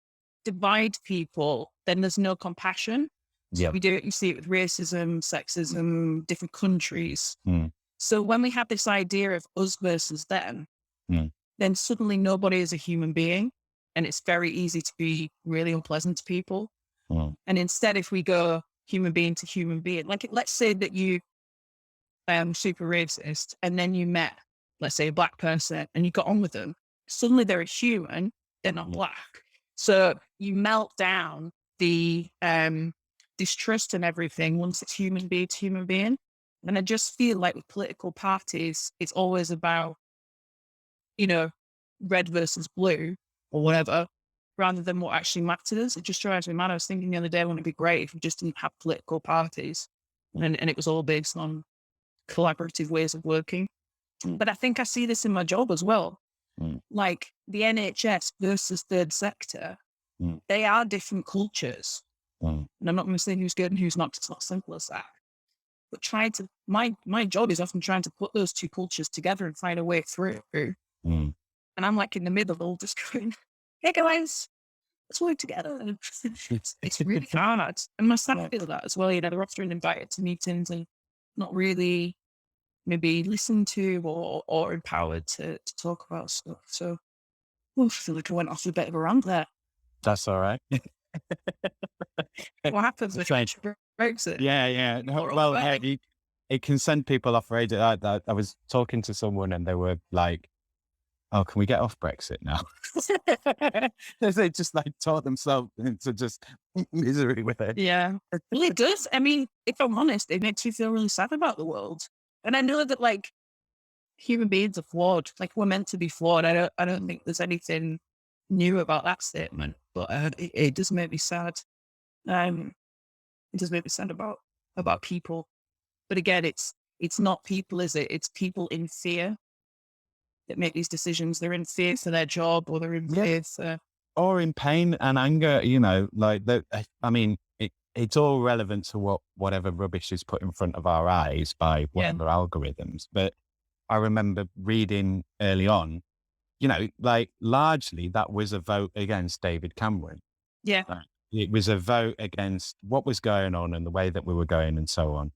divide people, then there's no compassion. So Yep. we do it, you see it with racism, sexism, different countries. Mm. So when we have this idea of us versus them, Mm. then suddenly nobody is a human being. And it's very easy to be really unpleasant to people. Mm. And instead, if we go human being to human being, like let's say that you super racist and then you met, let's say, a black person and you got on with them, suddenly they're a human, they're not Yeah. black. So you melt down the distrust and everything once it's human being to human being. And I just feel like with political parties, it's always about, red versus blue or whatever, rather than what actually matters. It just drives me mad. I was thinking the other day, wouldn't it be great if we just didn't have political parties and it was all based on collaborative ways of working. But I think I see this in my job as well. Mm. Like the NHS versus third sector, they are different cultures. And I'm not going to say who's good and who's not. It's not simple as that. But my job is often trying to put those two cultures together and find a way through. Mm. And I'm like in the middle, just going, hey guys, let's work together. It's really hard. And my staff feel that as well. They're often invited to meetings and not really maybe listened to or empowered to talk about stuff. So I feel like I went off a bit of a rant there. That's all right. What happens with Brexit? Yeah. No, well, it can send people off radio. I was talking to someone and they were like, "Oh, can we get off Brexit now?" They just like taught themselves into just misery with it. Yeah, well, it does. I mean, if I'm honest, it makes me feel really sad about the world. And I know that like human beings are flawed. Like we're meant to be flawed. I don't think there's anything new about that statement, but it does make me sad. It does make me sad about people. But again, it's not people, is it? It's people in fear that make these decisions. They're in fear for their job, or they're in fear for, or in pain and anger. Like I mean, it's all relevant to whatever rubbish is put in front of our eyes by whatever algorithms. But I remember reading early on, like largely that was a vote against David Cameron. Yeah. It was a vote against what was going on and the way that we were going and so on.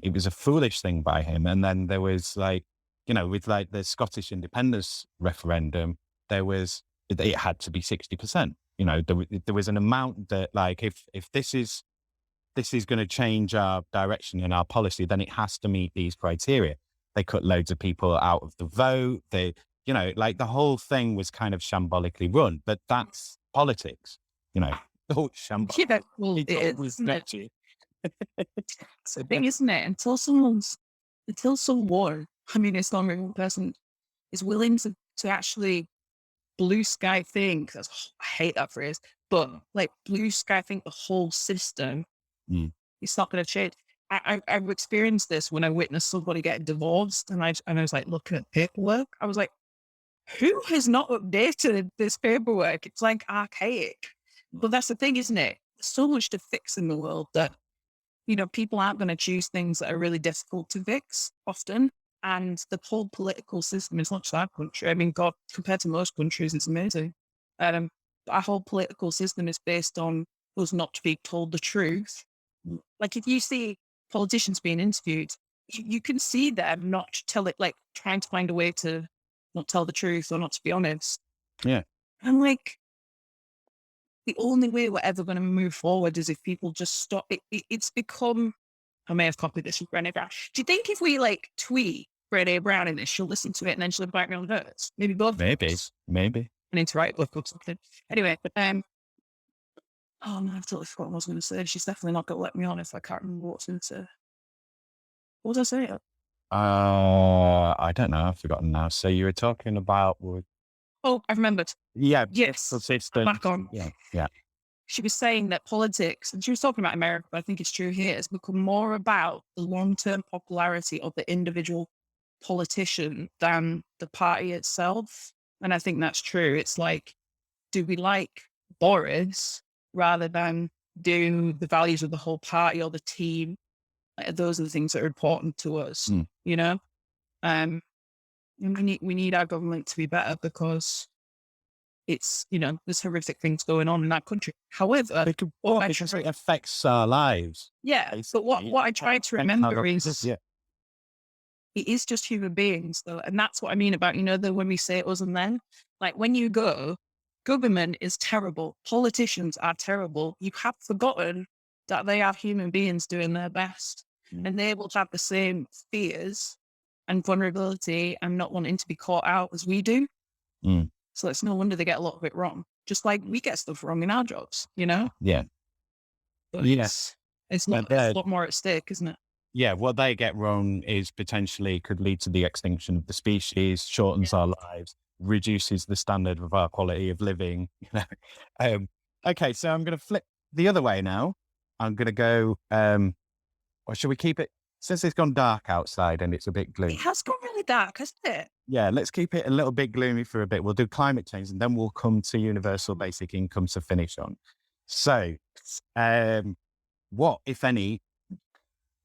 It was a foolish thing by him. And then there was like, with like the Scottish independence referendum, it had to be 60%. There was an amount that like, if this is going to change our direction in our policy, then it has to meet these criteria. They cut loads of people out of the vote. Like the whole thing was kind of shambolically run, but that's politics, Oh, shambolic. Yeah, well, it is. It's the thing, isn't it? Until someone, I mean, it's not one person is willing to actually blue sky think. I hate that phrase, but like blue sky think the whole system. It's not going to change. I've experienced this when I witnessed somebody get divorced, and I was like looking at paperwork. I was like, who has not updated this paperwork? It's like archaic. But that's the thing, isn't it? There's so much to fix in the world that, people aren't going to choose things that are really difficult to fix often. And the whole political system is not just our country. I mean, God, compared to most countries, it's amazing. But our whole political system is based on us not being told the truth. Like if you see politicians being interviewed, you can see them not tell it, like trying to find a way to not tell the truth or not to be honest. Yeah. I'm like, the only way we're ever going to move forward is if people just stop. It's become, I may have copied this from Brené Brown. Do you think if we like tweet Brené Brown in this, she'll listen to it and then she'll invite me on hers? Maybe both. Maybe. I need to write a book or something. Anyway, but oh no, I've totally forgotten what I was going to say. She's definitely not going to let me on if I can't remember what I was going to say. What was I saying? I don't know. I've forgotten now. So you were talking about Oh, I remembered. Yeah. Yes. Back on. Yeah. She was saying that politics, and she was talking about America, but I think it's true here, has become more about the long-term popularity of the individual politician than the party itself. And I think that's true. It's like, do we like Boris rather than do the values of the whole party or the team? Those are the things that are important to us, And we need our government to be better because it's, there's horrific things going on in that country. However, what I Because try, it affects our lives. yeah, but Basically. what I try to And how remember the- is yeah. it is just human beings though. And that's what I mean about, when we say us and them, like when you go, government is terrible. Politicians are terrible. You have forgotten that they are human beings doing their best and they will have the same fears and vulnerability and not wanting to be caught out as we do. Mm. So it's no wonder they get a lot of it wrong. Just like we get stuff wrong in our jobs, Yeah. But Yeah. it's But a lot more at stake, isn't it? yeah, what they get wrong is potentially could lead to the extinction of the species, shortens our lives, reduces the standard of our quality of living. Okay, so I'm going to flip the other way now. I'm going to go, or should we keep it, since it's gone dark outside and it's a bit It gloomy? has gone really dark, hasn't it? Yeah, let's keep it a little bit gloomy for a bit. We'll do climate change and then we'll come to universal basic income to finish on. So, what, if any,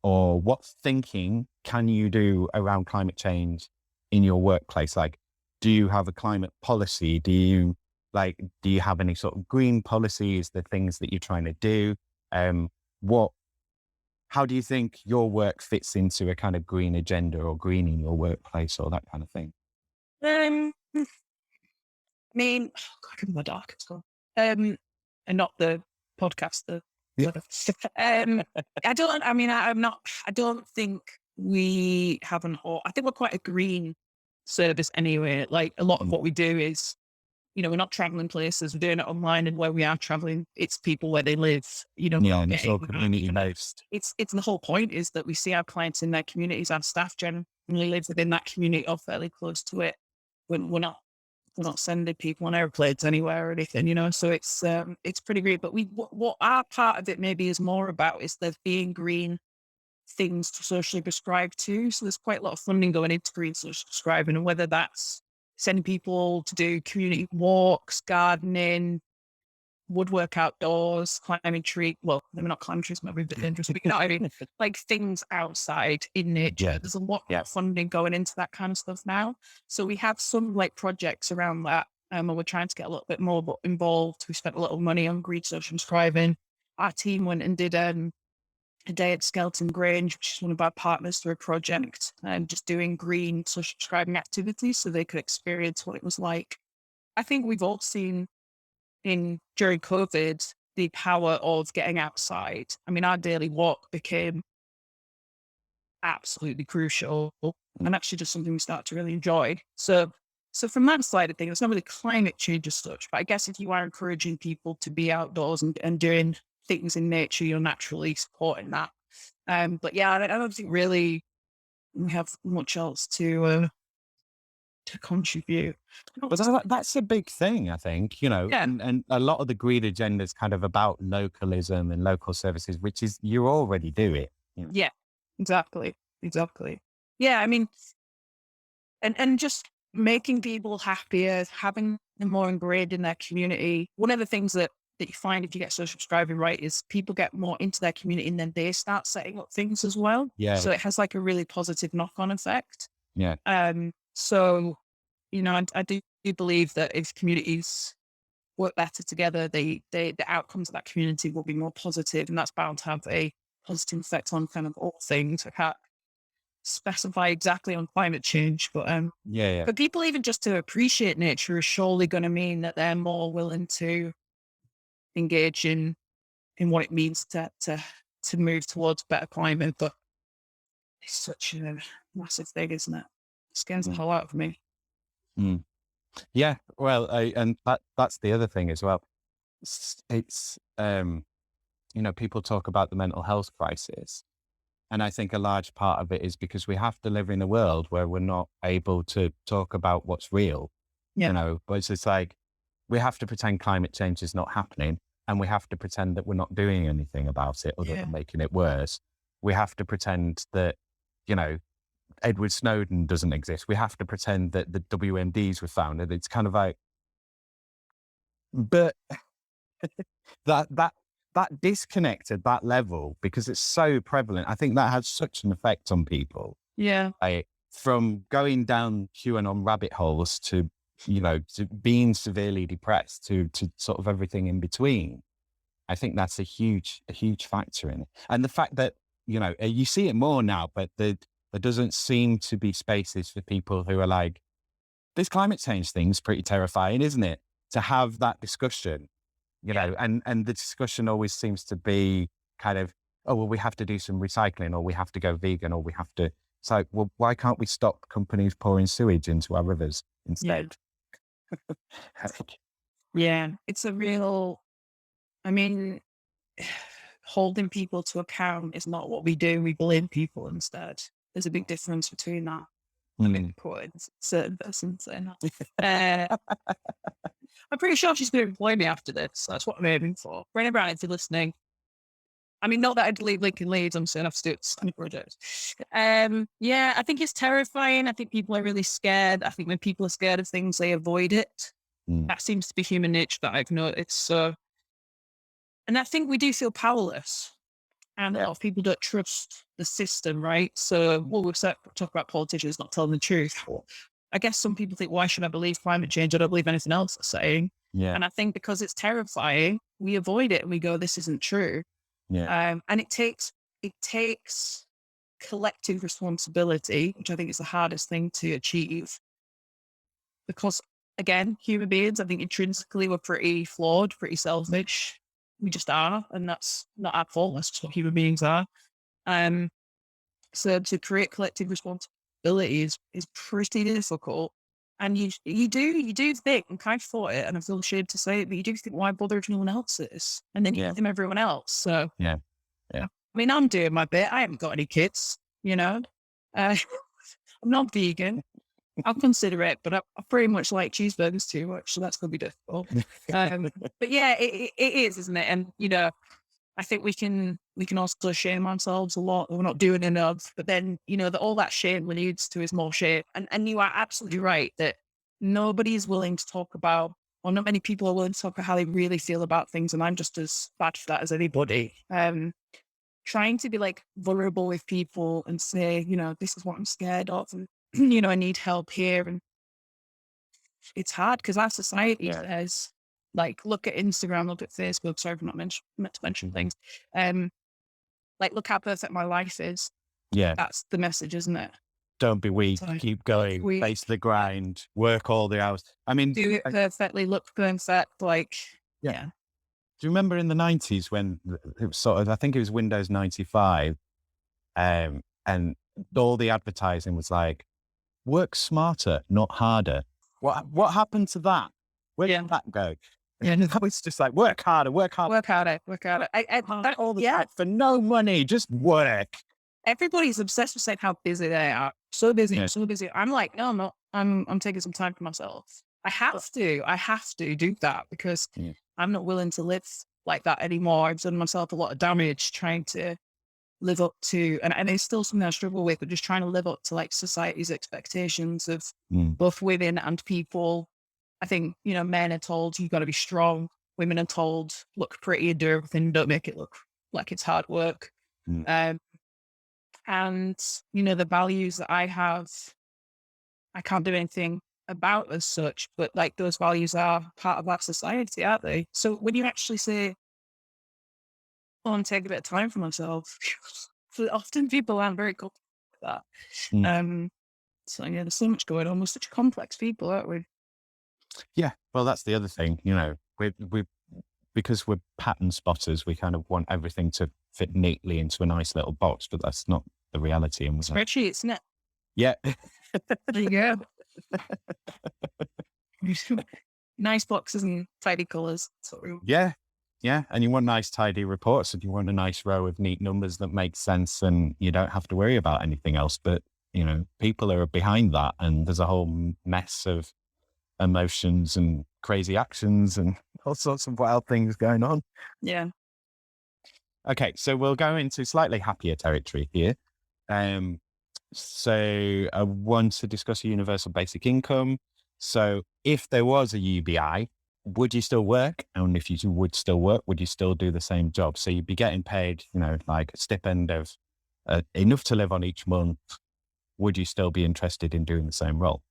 or what thinking can you do around climate change in your workplace? Like, do you have a climate policy? Do you have any sort of green policies, the things that you're trying to do? How do you think your work fits into a kind of green agenda or greening your workplace or that kind of thing? I mean, oh God, I can remember dark it's gone. And not the podcast, the Yeah. weather. I don't. I mean, I'm not. I don't think we have I think we're quite a green service anyway. Like a lot of what we do is, we're not traveling places. We're doing it online, and where we are traveling, it's people where they live. Yeah, and it's all community based. It's the whole point is that we see our clients in their communities. Our staff generally live within that community or fairly close to it. We're not sending people on airplanes anywhere or anything, so it's pretty great. But what our part of it maybe is more about is there being green things to socially prescribe to. So there's quite a lot of funding going into green social prescribing, and whether that's sending people to do community walks, gardening, woodwork outdoors, climbing tree. Well, they're not climbing trees, might be a bit dangerous, but I mean, like things outside in nature. Yeah. There's a lot of funding going into that kind of stuff now. So we have some like projects around that. And we're trying to get a little bit more involved. We spent a little money on green social prescribing. Our team went and did a day at Skelton Grange, which is one of our partners through a project, and just doing green social prescribing activities so they could experience what it was like. I think we've all seen during COVID, the power of getting outside. I mean, our daily walk became absolutely crucial and actually just something we start to really enjoy. So from that side of things, it's not really climate change as such, but I guess if you are encouraging people to be outdoors and doing things in nature, you're naturally supporting that. But yeah, I don't think really we have much else to contribute. But that's a big thing, I think, Yeah. and a lot of the green agenda is kind of about localism and local services, which is you already do it. Yeah, exactly. Yeah, I mean, and just making people happier, having them more ingrained in their community. One of the things that you find if you get social prescribing right is people get more into their community and then they start setting up things as well. Yeah. So it has like a really positive knock-on effect. Yeah. So, I do believe that if communities work better together, the outcomes of that community will be more positive, and that's bound to have a positive effect on kind of all things. I can't specify exactly on climate change, but but people even just to appreciate nature is surely going to mean that they're more willing to engage in what it means to move towards better climate. But it's such a massive thing, isn't it? It scares the hell out of me. Mm. Yeah, well, and that's the other thing as well. It's people talk about the mental health crisis, and I think a large part of it is because we have to live in a world where we're not able to talk about what's real. Yeah. But it's just like we have to pretend climate change is not happening, and we have to pretend that we're not doing anything about it other than making it worse. We have to pretend that Edward Snowden doesn't exist. We have to pretend that the WMDs were founded. It's kind of like, but that disconnect at that level, because it's so prevalent, I think that has such an effect on people. Yeah. from going down QAnon rabbit holes to, to being severely depressed to sort of everything in between. I think that's a huge factor in it. And the fact that, you see it more now, but there doesn't seem to be spaces for people who are like, this climate change thing's pretty terrifying, isn't it? To have that discussion, and the discussion always seems to be kind of, oh, well, we have to do some recycling, or we have to go vegan, or we have to, it's like, well, why can't we stop companies pouring sewage into our rivers instead? Yeah, it's a real, I mean, holding people to account is not what we do. We blame people instead. There's a big difference between that. Quoting certain person saying that. I'm pretty sure she's going to employ me after this. That's what I'm aiming for. Brenna Brown, if you're listening. I mean, not that I'd leave Linking Leeds. I'm saying I've to do any project. Yeah, I think it's terrifying. I think people are really scared. I think when people are scared of things, they avoid it. That seems to be human nature that I've noticed. So, and I think we do feel powerless. And a lot of people don't trust the system, right? So what we've talk about politicians not telling the truth. I guess some people think, why should I believe climate change? I don't believe anything else they're saying. Yeah. And I think because it's terrifying, we avoid it and we go, this isn't true. Yeah. And it takes collective responsibility, which I think is the hardest thing to achieve. Because again, human beings, I think intrinsically we're pretty flawed, pretty selfish. We just are, and that's not our fault. That's just what human beings are. So to create collective responsibility is pretty difficult. And you do think, and I thought it, and I feel ashamed to say it, but you do think, why bother if no one else is? And then you blame everyone else. So yeah. I mean, I'm doing my bit. I haven't got any kids, I'm not vegan. I'll consider it, but I pretty much like cheeseburgers too much, so that's going to be difficult. But yeah, it is, isn't it? And I think we can also shame ourselves a lot. We're not doing enough, but then that all that shame leads to is more shame. And you are absolutely right that nobody is willing to talk about, or not many people are willing to talk about how they really feel about things. And I'm just as bad for that as anybody. Trying to be like vulnerable with people and say, this is what I'm scared of, and I need help here. And it's hard because our society says, like, look at Instagram, look at Facebook. Sorry for not meant to mention things. Like, look how perfect my life is. Yeah. That's the message, isn't it? Don't be weak. Keep going. Face the grind. Work all the hours. I mean, do it perfectly. Look perfect. Like, yeah. Do you remember in the 90s when it was sort of, I think it was Windows 95, and all the advertising was like, work smarter, not harder. What happened to that? Where did that go? Yeah, now it's just like, work harder, work harder. Work harder, work harder. All the time for no money, just work. Everybody's obsessed with saying how busy they are. So busy, so busy. I'm like, no, I'm not. I'm taking some time for myself. I have to do that because I'm not willing to live like that anymore. I've done myself a lot of damage trying to live up to, and it's still something I struggle with, but just trying to live up to like society's expectations of both women and people. I think, men are told you've got to be strong. Women are told, look pretty and do everything. Don't make it look like it's hard work. And, the values that I have, I can't do anything about as such, but like those values are part of our society, aren't they? So when you actually say, oh, and take a bit of time for myself, often people aren't very comfortable with that. So there's so much going on. We're such complex people, aren't we? Yeah. Well, that's the other thing, we because we're pattern spotters, we kind of want everything to fit neatly into a nice little box, but that's not the reality. And spreadsheets, isn't it? Yeah. There you go. Nice boxes and tidy colours. Yeah. Yeah. And you want nice, tidy reports, and you want a nice row of neat numbers that make sense, and you don't have to worry about anything else. But, people are behind that, and there's a whole mess of emotions and crazy actions and all sorts of wild things going on. Yeah. Okay. So we'll go into slightly happier territory here. So I want to discuss a universal basic income. So if there was a UBI, would you still work? And if you would still work, would you still do the same job? So you'd be getting paid, like a stipend of enough to live on each month. would you still be interested in doing the same role?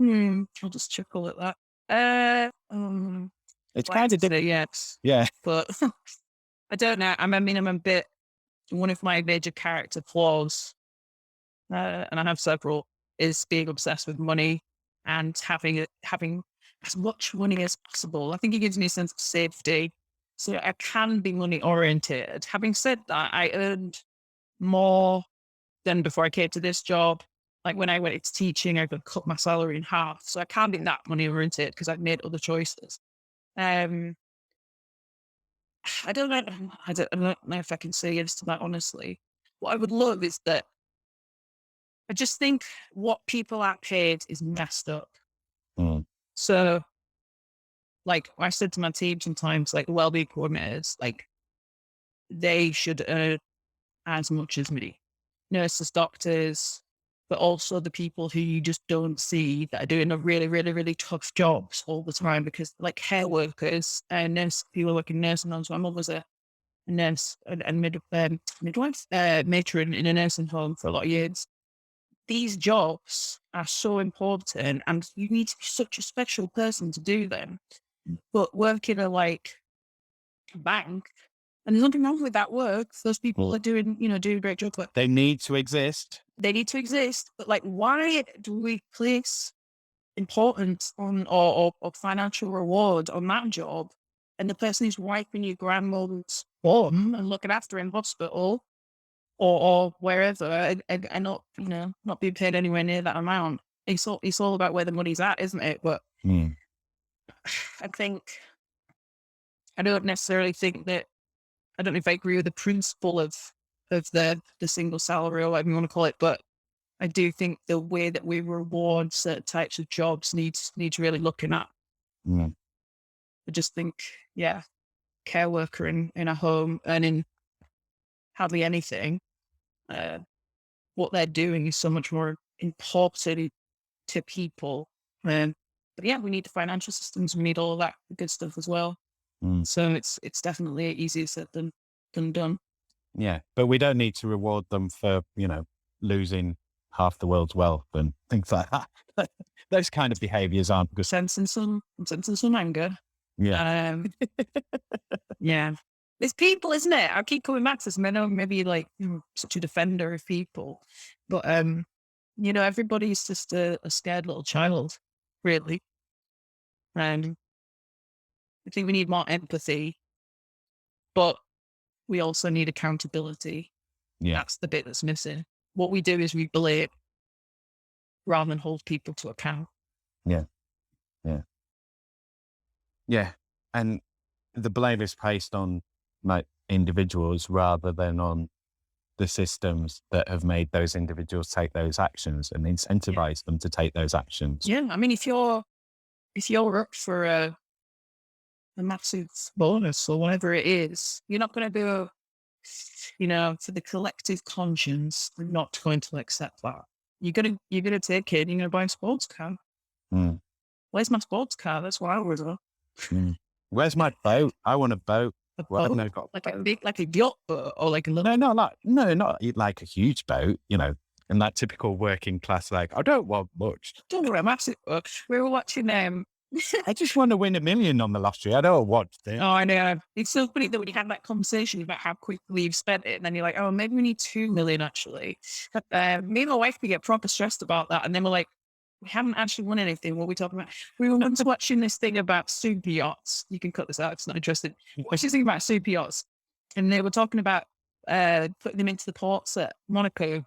I'll just chuckle at that. It's Like kind to of say different. yes, Yeah. but I don't know. I mean, I'm a bit, one of my major character flaws, and I have several, is being obsessed with money and having as much money as possible. I think it gives me a sense of safety. So I can be money oriented. Having said that, I earned more than before I came to this job. Like when I went into teaching, I could cut my salary in half. So I can't be that money oriented because I've made other choices. Um, I don't know. I don't know if I can say yes to that honestly. What I would love is that I just think what people are paid is messed up. Mm, So, like I said to my team sometimes, like the wellbeing coordinators, like they should earn as much as me, nurses, doctors, but also the people who you just don't see that are doing a really, really, really tough jobs all the time because like care workers and nurse people working nursing homes. My mum was a nurse and midwife, matron in a nursing home for a lot of years. These jobs are so important and you need to be such a special person to do them. But working a like bank, and there's nothing wrong with that work. Those people are doing, doing a great job, but they need to exist. they need to exist. But like, why do we place importance on or financial reward on that job? And the person who's wiping your grandmother's bum and looking after her in hospital or wherever and not, not being paid anywhere near that amount. It's all about where the money's at, isn't it? But Mm, I think I don't necessarily think that I don't know if I agree with the principle of the single salary or whatever you want to call it, but I do think the way that we reward certain types of jobs needs really looking at. mm, I just think, yeah, care worker in a home earning hardly anything, uh, what they're doing is so much more important to people. But yeah, we need the financial systems, we need all of that good stuff as well. mm. So it's definitely easier said than done. Yeah. But we don't need to reward them for, losing half the world's wealth and things like that. Those kind of behaviors aren't good. I'm sensing some anger. Yeah. Um, yeah. It's people, isn't it? I keep coming back to this. I know maybe like such a defender of people, but everybody's just a scared little child, really. I think we need more empathy, but we also need accountability. Yeah. That's the bit that's missing. What we do is we blame rather than hold people to account. Yeah. Yeah. Yeah. And the blame is placed on like individuals rather than on the systems that have made those individuals take those actions and incentivize them to take those actions. Yeah, I mean, if you're up for a massive bonus or whatever it is, you're not going to go, for the collective conscience, we're not going to accept that. You're gonna take it and you're gonna buy a sports car. Mm, Where's my sports car? That's what I would do. mm. Where's my boat? I want a boat. A Well, boat, no, like a big, like a yacht boat, or like a little. not like a huge boat, in that typical working class, like, I don't want much. Don't worry, a massive boat. We were watching I just want to win $1 million on the lottery. I don't want this. Oh, I know. It's so funny that when you have that conversation about how quickly you've spent it, and then you're like, oh, maybe we need 2 million actually. Me and my wife, we get proper stressed about that. And then we're like, we haven't actually won anything. What are we talking about? We were once watching this thing about super yachts. You can cut this out. It's not interesting. Watching this thing about super yachts. And they were talking about putting them into the ports at Monaco.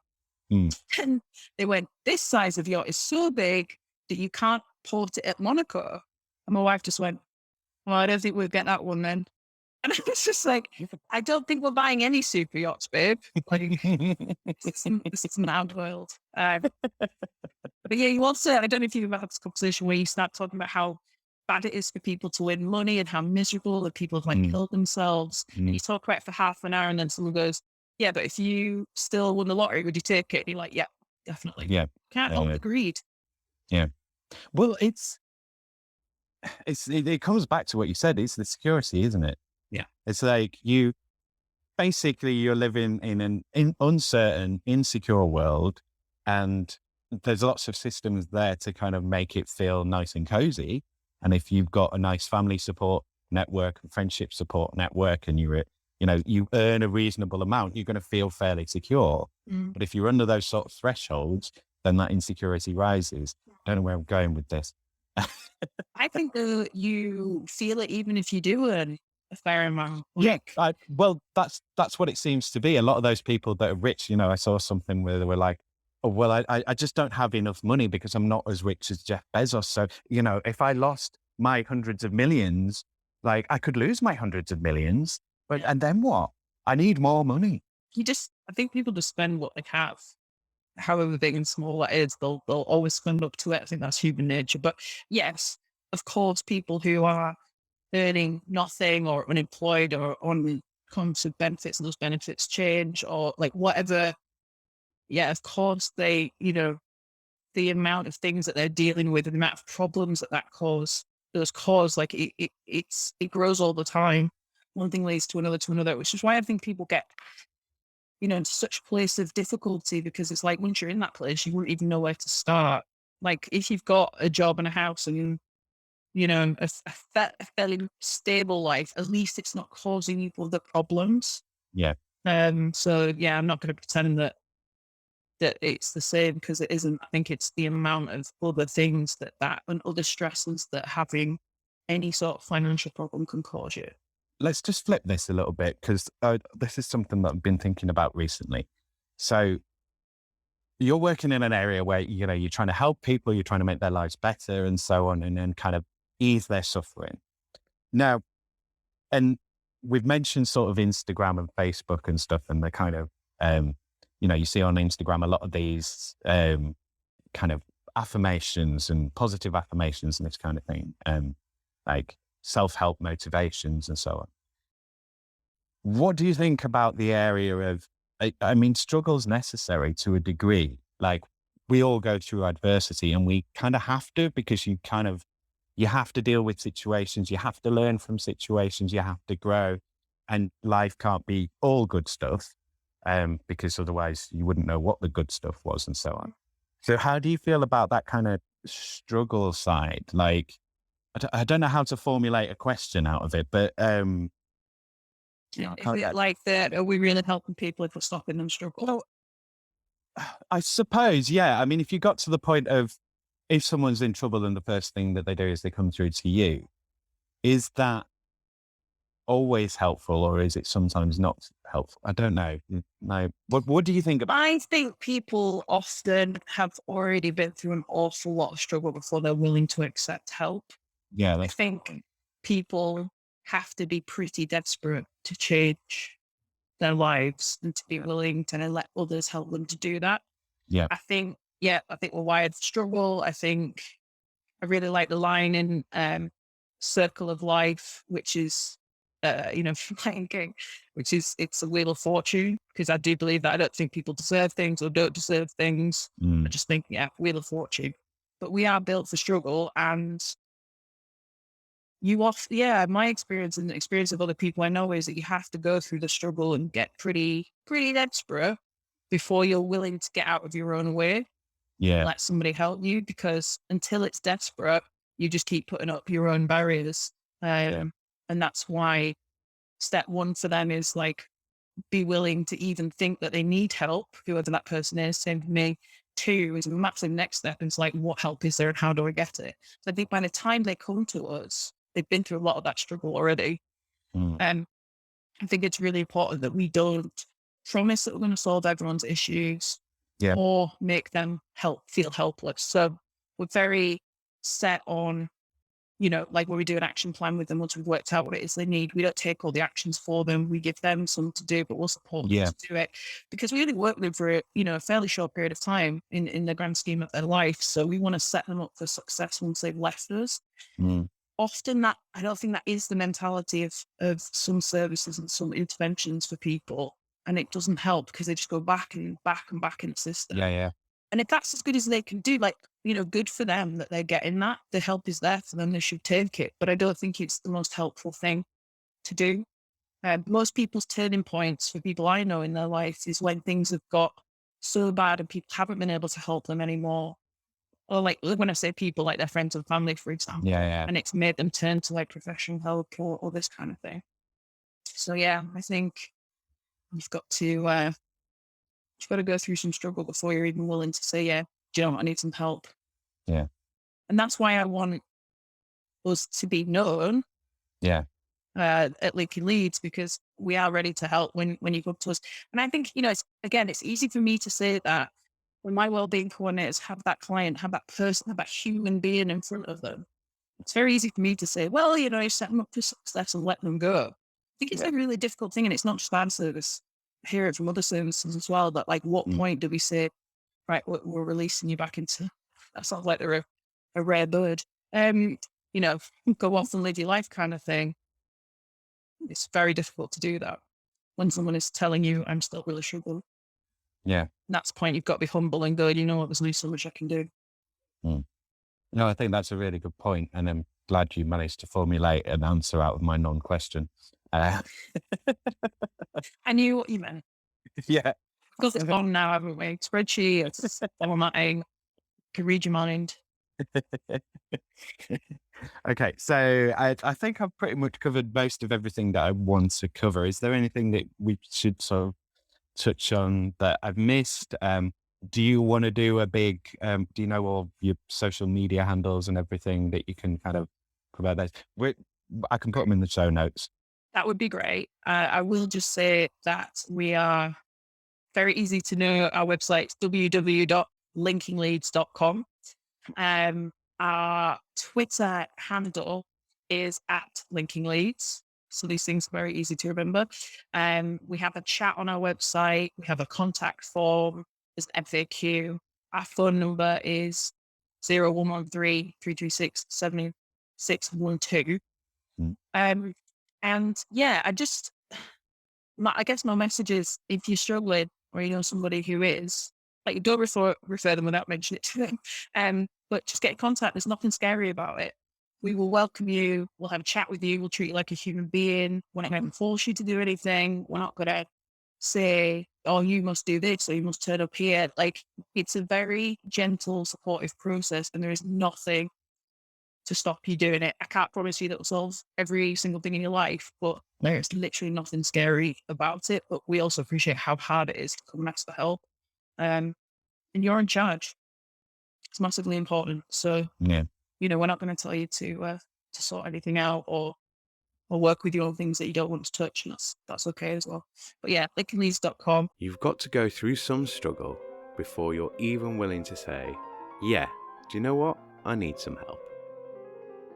Mm. And they went, this size of yacht is so big that you can't port it at Monaco. And my wife just went, well, I don't think we'll get that one then. And I was just like, I don't think we're buying any super yachts, babe. Like, this is an out world. But yeah, you also, I don't know if you've had this conversation where you start talking about how bad it is for people to win money and how miserable that people have killed themselves. Mm. You talk about it for half an hour and then someone goes, yeah, but if you still won the lottery, would you take it? And you're like, yeah, definitely. Yeah. Can't help the greed. Yeah. Well, it comes back to what you said. It's the security, isn't it? Yeah. It's like you're living in an uncertain, insecure world. And there's lots of systems there to kind of make it feel nice and cozy. And if you've got a nice family support network and friendship support network and you earn a reasonable amount, you're going to feel fairly secure. Mm. But if you're under those sort of thresholds, then that insecurity rises. Don't know where I'm going with this. I think that you feel it even if you do earn a fair amount. Yeah, Like, well, that's what it seems to be. A lot of those people that are rich, I saw something where they were like, "Oh, well, I just don't have enough money because I'm not as rich as Jeff Bezos. So, if I lost my hundreds of millions, like I could lose my hundreds of millions, and then what? I need more money." I think people just spend what they have, however big and small that is. They'll always spend up to it. I think that's human nature. But yes, of course, people who are earning nothing or unemployed or on constant benefits and those benefits change or like whatever. Yeah, of course the amount of things that they're dealing with and the amount of problems those cause, like it grows all the time. One thing leads to another, which is why I think people get, into such a place of difficulty because it's like once you're in that place, you wouldn't even know where to start. Like if you've got a job and a house and a fairly stable life, at least it's not causing you other problems. Yeah. So yeah, I'm not going to pretend that it's the same because it isn't. I think it's the amount of other things that and other stresses that having any sort of financial problem can cause you. Let's just flip this a little bit because this is something that I've been thinking about recently. So you're working in an area where, you're trying to help people, you're trying to make their lives better and so on, and then kind of ease their suffering. Now, and we've mentioned sort of Instagram and Facebook and stuff, and the kind of, you see on Instagram a lot of these kind of affirmations and positive affirmations and this kind of thing, like self-help motivations and so on. What do you think about the area of, I mean, struggle's necessary to a degree. Like we all go through adversity and we kind of have to, because you have to deal with situations, you have to learn from situations, you have to grow, and life can't be all good stuff, because otherwise you wouldn't know what the good stuff was and so on. So how do you feel about that kind of struggle side? Like, I don't know how to formulate a question out of it, but, I Is can't, it like that? Are we really helping people if we're stopping them struggle? well, I suppose, yeah. I mean, if you got to the point of, if someone's in trouble and the first thing that they do is they come through to you, is that always helpful or is it sometimes not helpful? I don't know. No. What do you think about? I think people often have already been through an awful lot of struggle before they're willing to accept help. Yeah, I that's think people have to be pretty desperate to change their lives and to be willing to let others help them to do that. yeah, I think we're wired for struggle. I really like the line in Circle of Life, which is, from Lion King, which is, it's a wheel of fortune, because I do believe that. I don't think people deserve things or don't deserve things. I just think, yeah, wheel of fortune. But we are built for struggle, and my experience and the experience of other people I know is that you have to go through the struggle and get pretty, pretty desperate before you're willing to get out of your own way and yeah, let somebody help you, because until it's desperate, you just keep putting up your own barriers. yeah, And that's why step one for them is like, be willing to even think that they need help, whoever that person is. Same for me. Two is a massive next step. It's like, what help is there and how do I get it? So I think by the time they come to us, they've been through a lot of that struggle already. mm, I think it's really important that we don't promise that we're going to solve everyone's issues yeah, or make them feel helpless. So we're very set on, like when we do an action plan with them, once we've worked out what it is they need, we don't take all the actions for them. We give them some to do, but we'll support them yeah, to do it, because we only work with them for, a fairly short period of time in the grand scheme of their life. So we want to set them up for success once they've left us. mm, Often I don't think that is the mentality of some services and some interventions for people. And it doesn't help because they just go back and back and back in the system. yeah, yeah, And if that's as good as they can do, like, good for them that they're getting that. The help is there for them. They should take it. But I don't think it's the most helpful thing to do. Most people's turning points for people I know in their life is when things have got so bad and people haven't been able to help them anymore. Or like when I say people, like their friends and family, for example, Yeah, yeah, and it's made them turn to like professional help or this kind of thing. So yeah, I think you've got to go through some struggle before you're even willing to say, yeah, do you know what, I need some help. yeah, And that's why I want us to be known yeah, at Linking Leeds, because we are ready to help when you come to us. And I think, it's easy for me to say that when my wellbeing coordinators have that client, have that person, have that human being in front of them. It's very easy for me to say, well, you set them up for success and let them go. I think it's yeah. a really difficult thing. And it's not just our service. I hear it from other services as well, that like, what Mm. point do we say, right, we're releasing you back into, that sounds like they're a rare bird, um, you know, go off and live your life kind of thing. It's very difficult to do that when someone is telling you, I'm still really struggling. Yeah. And that's the point. You've got to be humble and go, you know what, there's only so much I can do. Mm. No, I think that's a really good point, and I'm glad you managed to formulate an answer out of my non-question. Uh, I knew what you meant. yeah. Because it's gone now, haven't we? Spreadsheets, formatting, can read your mind. Okay, so I think I've pretty much covered most of everything that I want to cover. Is there anything that we should sort of touch on that I've missed? Do you want to do a big, do you know all your social media handles and everything that you can kind of provide those? I can put them in the show notes. That would be great. I will just say that we are very easy to know. Our website is www.linkingleeds.com. Our Twitter handle is @linkingleeds. So these things are very easy to remember. We have a chat on our website. We have a contact form. There's an FAQ. Our phone number is 0113 336 7612. Mm. And yeah, I guess my message is, if you're struggling or you know somebody who is, like, don't refer them without mentioning it to them. But just get in contact. There's nothing scary about it. We will welcome you. We'll have a chat with you. We'll treat you like a human being. We're not going to force you to do anything. We're not going to say, oh, you must do this or you must turn up here. Like, it's a very gentle, supportive process, and there is nothing to stop you doing it. I can't promise you that will solve every single thing in your life, but there's literally nothing scary about it. But we also appreciate how hard it is to come and ask for help. And you're in charge. It's massively important. So, Yeah. we're not going to tell you to sort anything out or work with you on things that you don't want to touch. And that's okay as well. But yeah, lickingleeds.com. You've got to go through some struggle before you're even willing to say, yeah, do you know what? I need some help.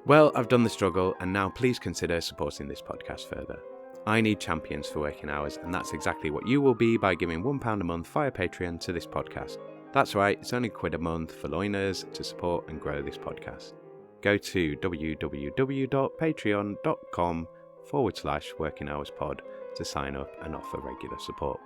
Well, I've done the struggle, and now please consider supporting this podcast further. I need champions for working hours, and that's exactly what you will be by giving £1 a month via Patreon to this podcast. That's right, it's only £1 a month for loiners to support and grow this podcast. Go to www.patreon.com/workinghourspod to sign up and offer regular support.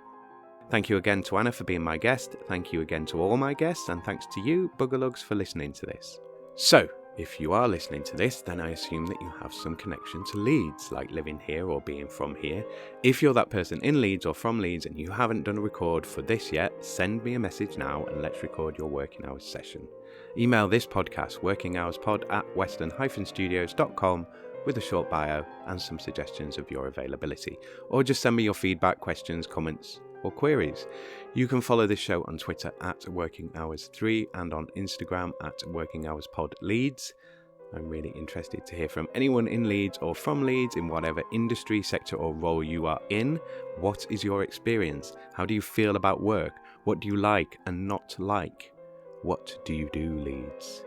Thank you again to Anna for being my guest. Thank you again to all my guests, and thanks to you, Buggerlugs, for listening to this. So, if you are listening to this, then I assume that you have some connection to Leeds, like living here or being from here. If you're that person in Leeds or from Leeds and you haven't done a record for this yet, send me a message now and let's record your working hours session. Email this podcast, workinghourspod@western-studios.com, with a short bio and some suggestions of your availability. Or just send me your feedback, questions, comments, or queries. You can follow this show on Twitter @WorkingHours3 and on Instagram @WorkingHoursPodLeeds. I'm really interested to hear from anyone in Leeds or from Leeds in whatever industry, sector or role you are in. What is your experience? How do you feel about work? What do you like and not like? What do you do, Leeds?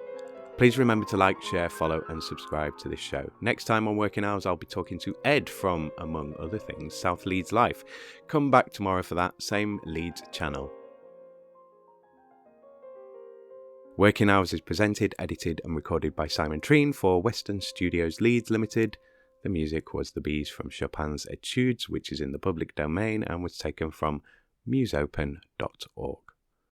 Please remember to like, share, follow and subscribe to this show. Next time on Working Hours, I'll be talking to Ed from, among other things, South Leeds Life. Come back tomorrow for that same Leeds channel. Working Hours is presented, edited and recorded by Simon Treen for Western Studios Leeds Limited. The music was The Bees from Chopin's Etudes, which is in the public domain and was taken from museopen.org.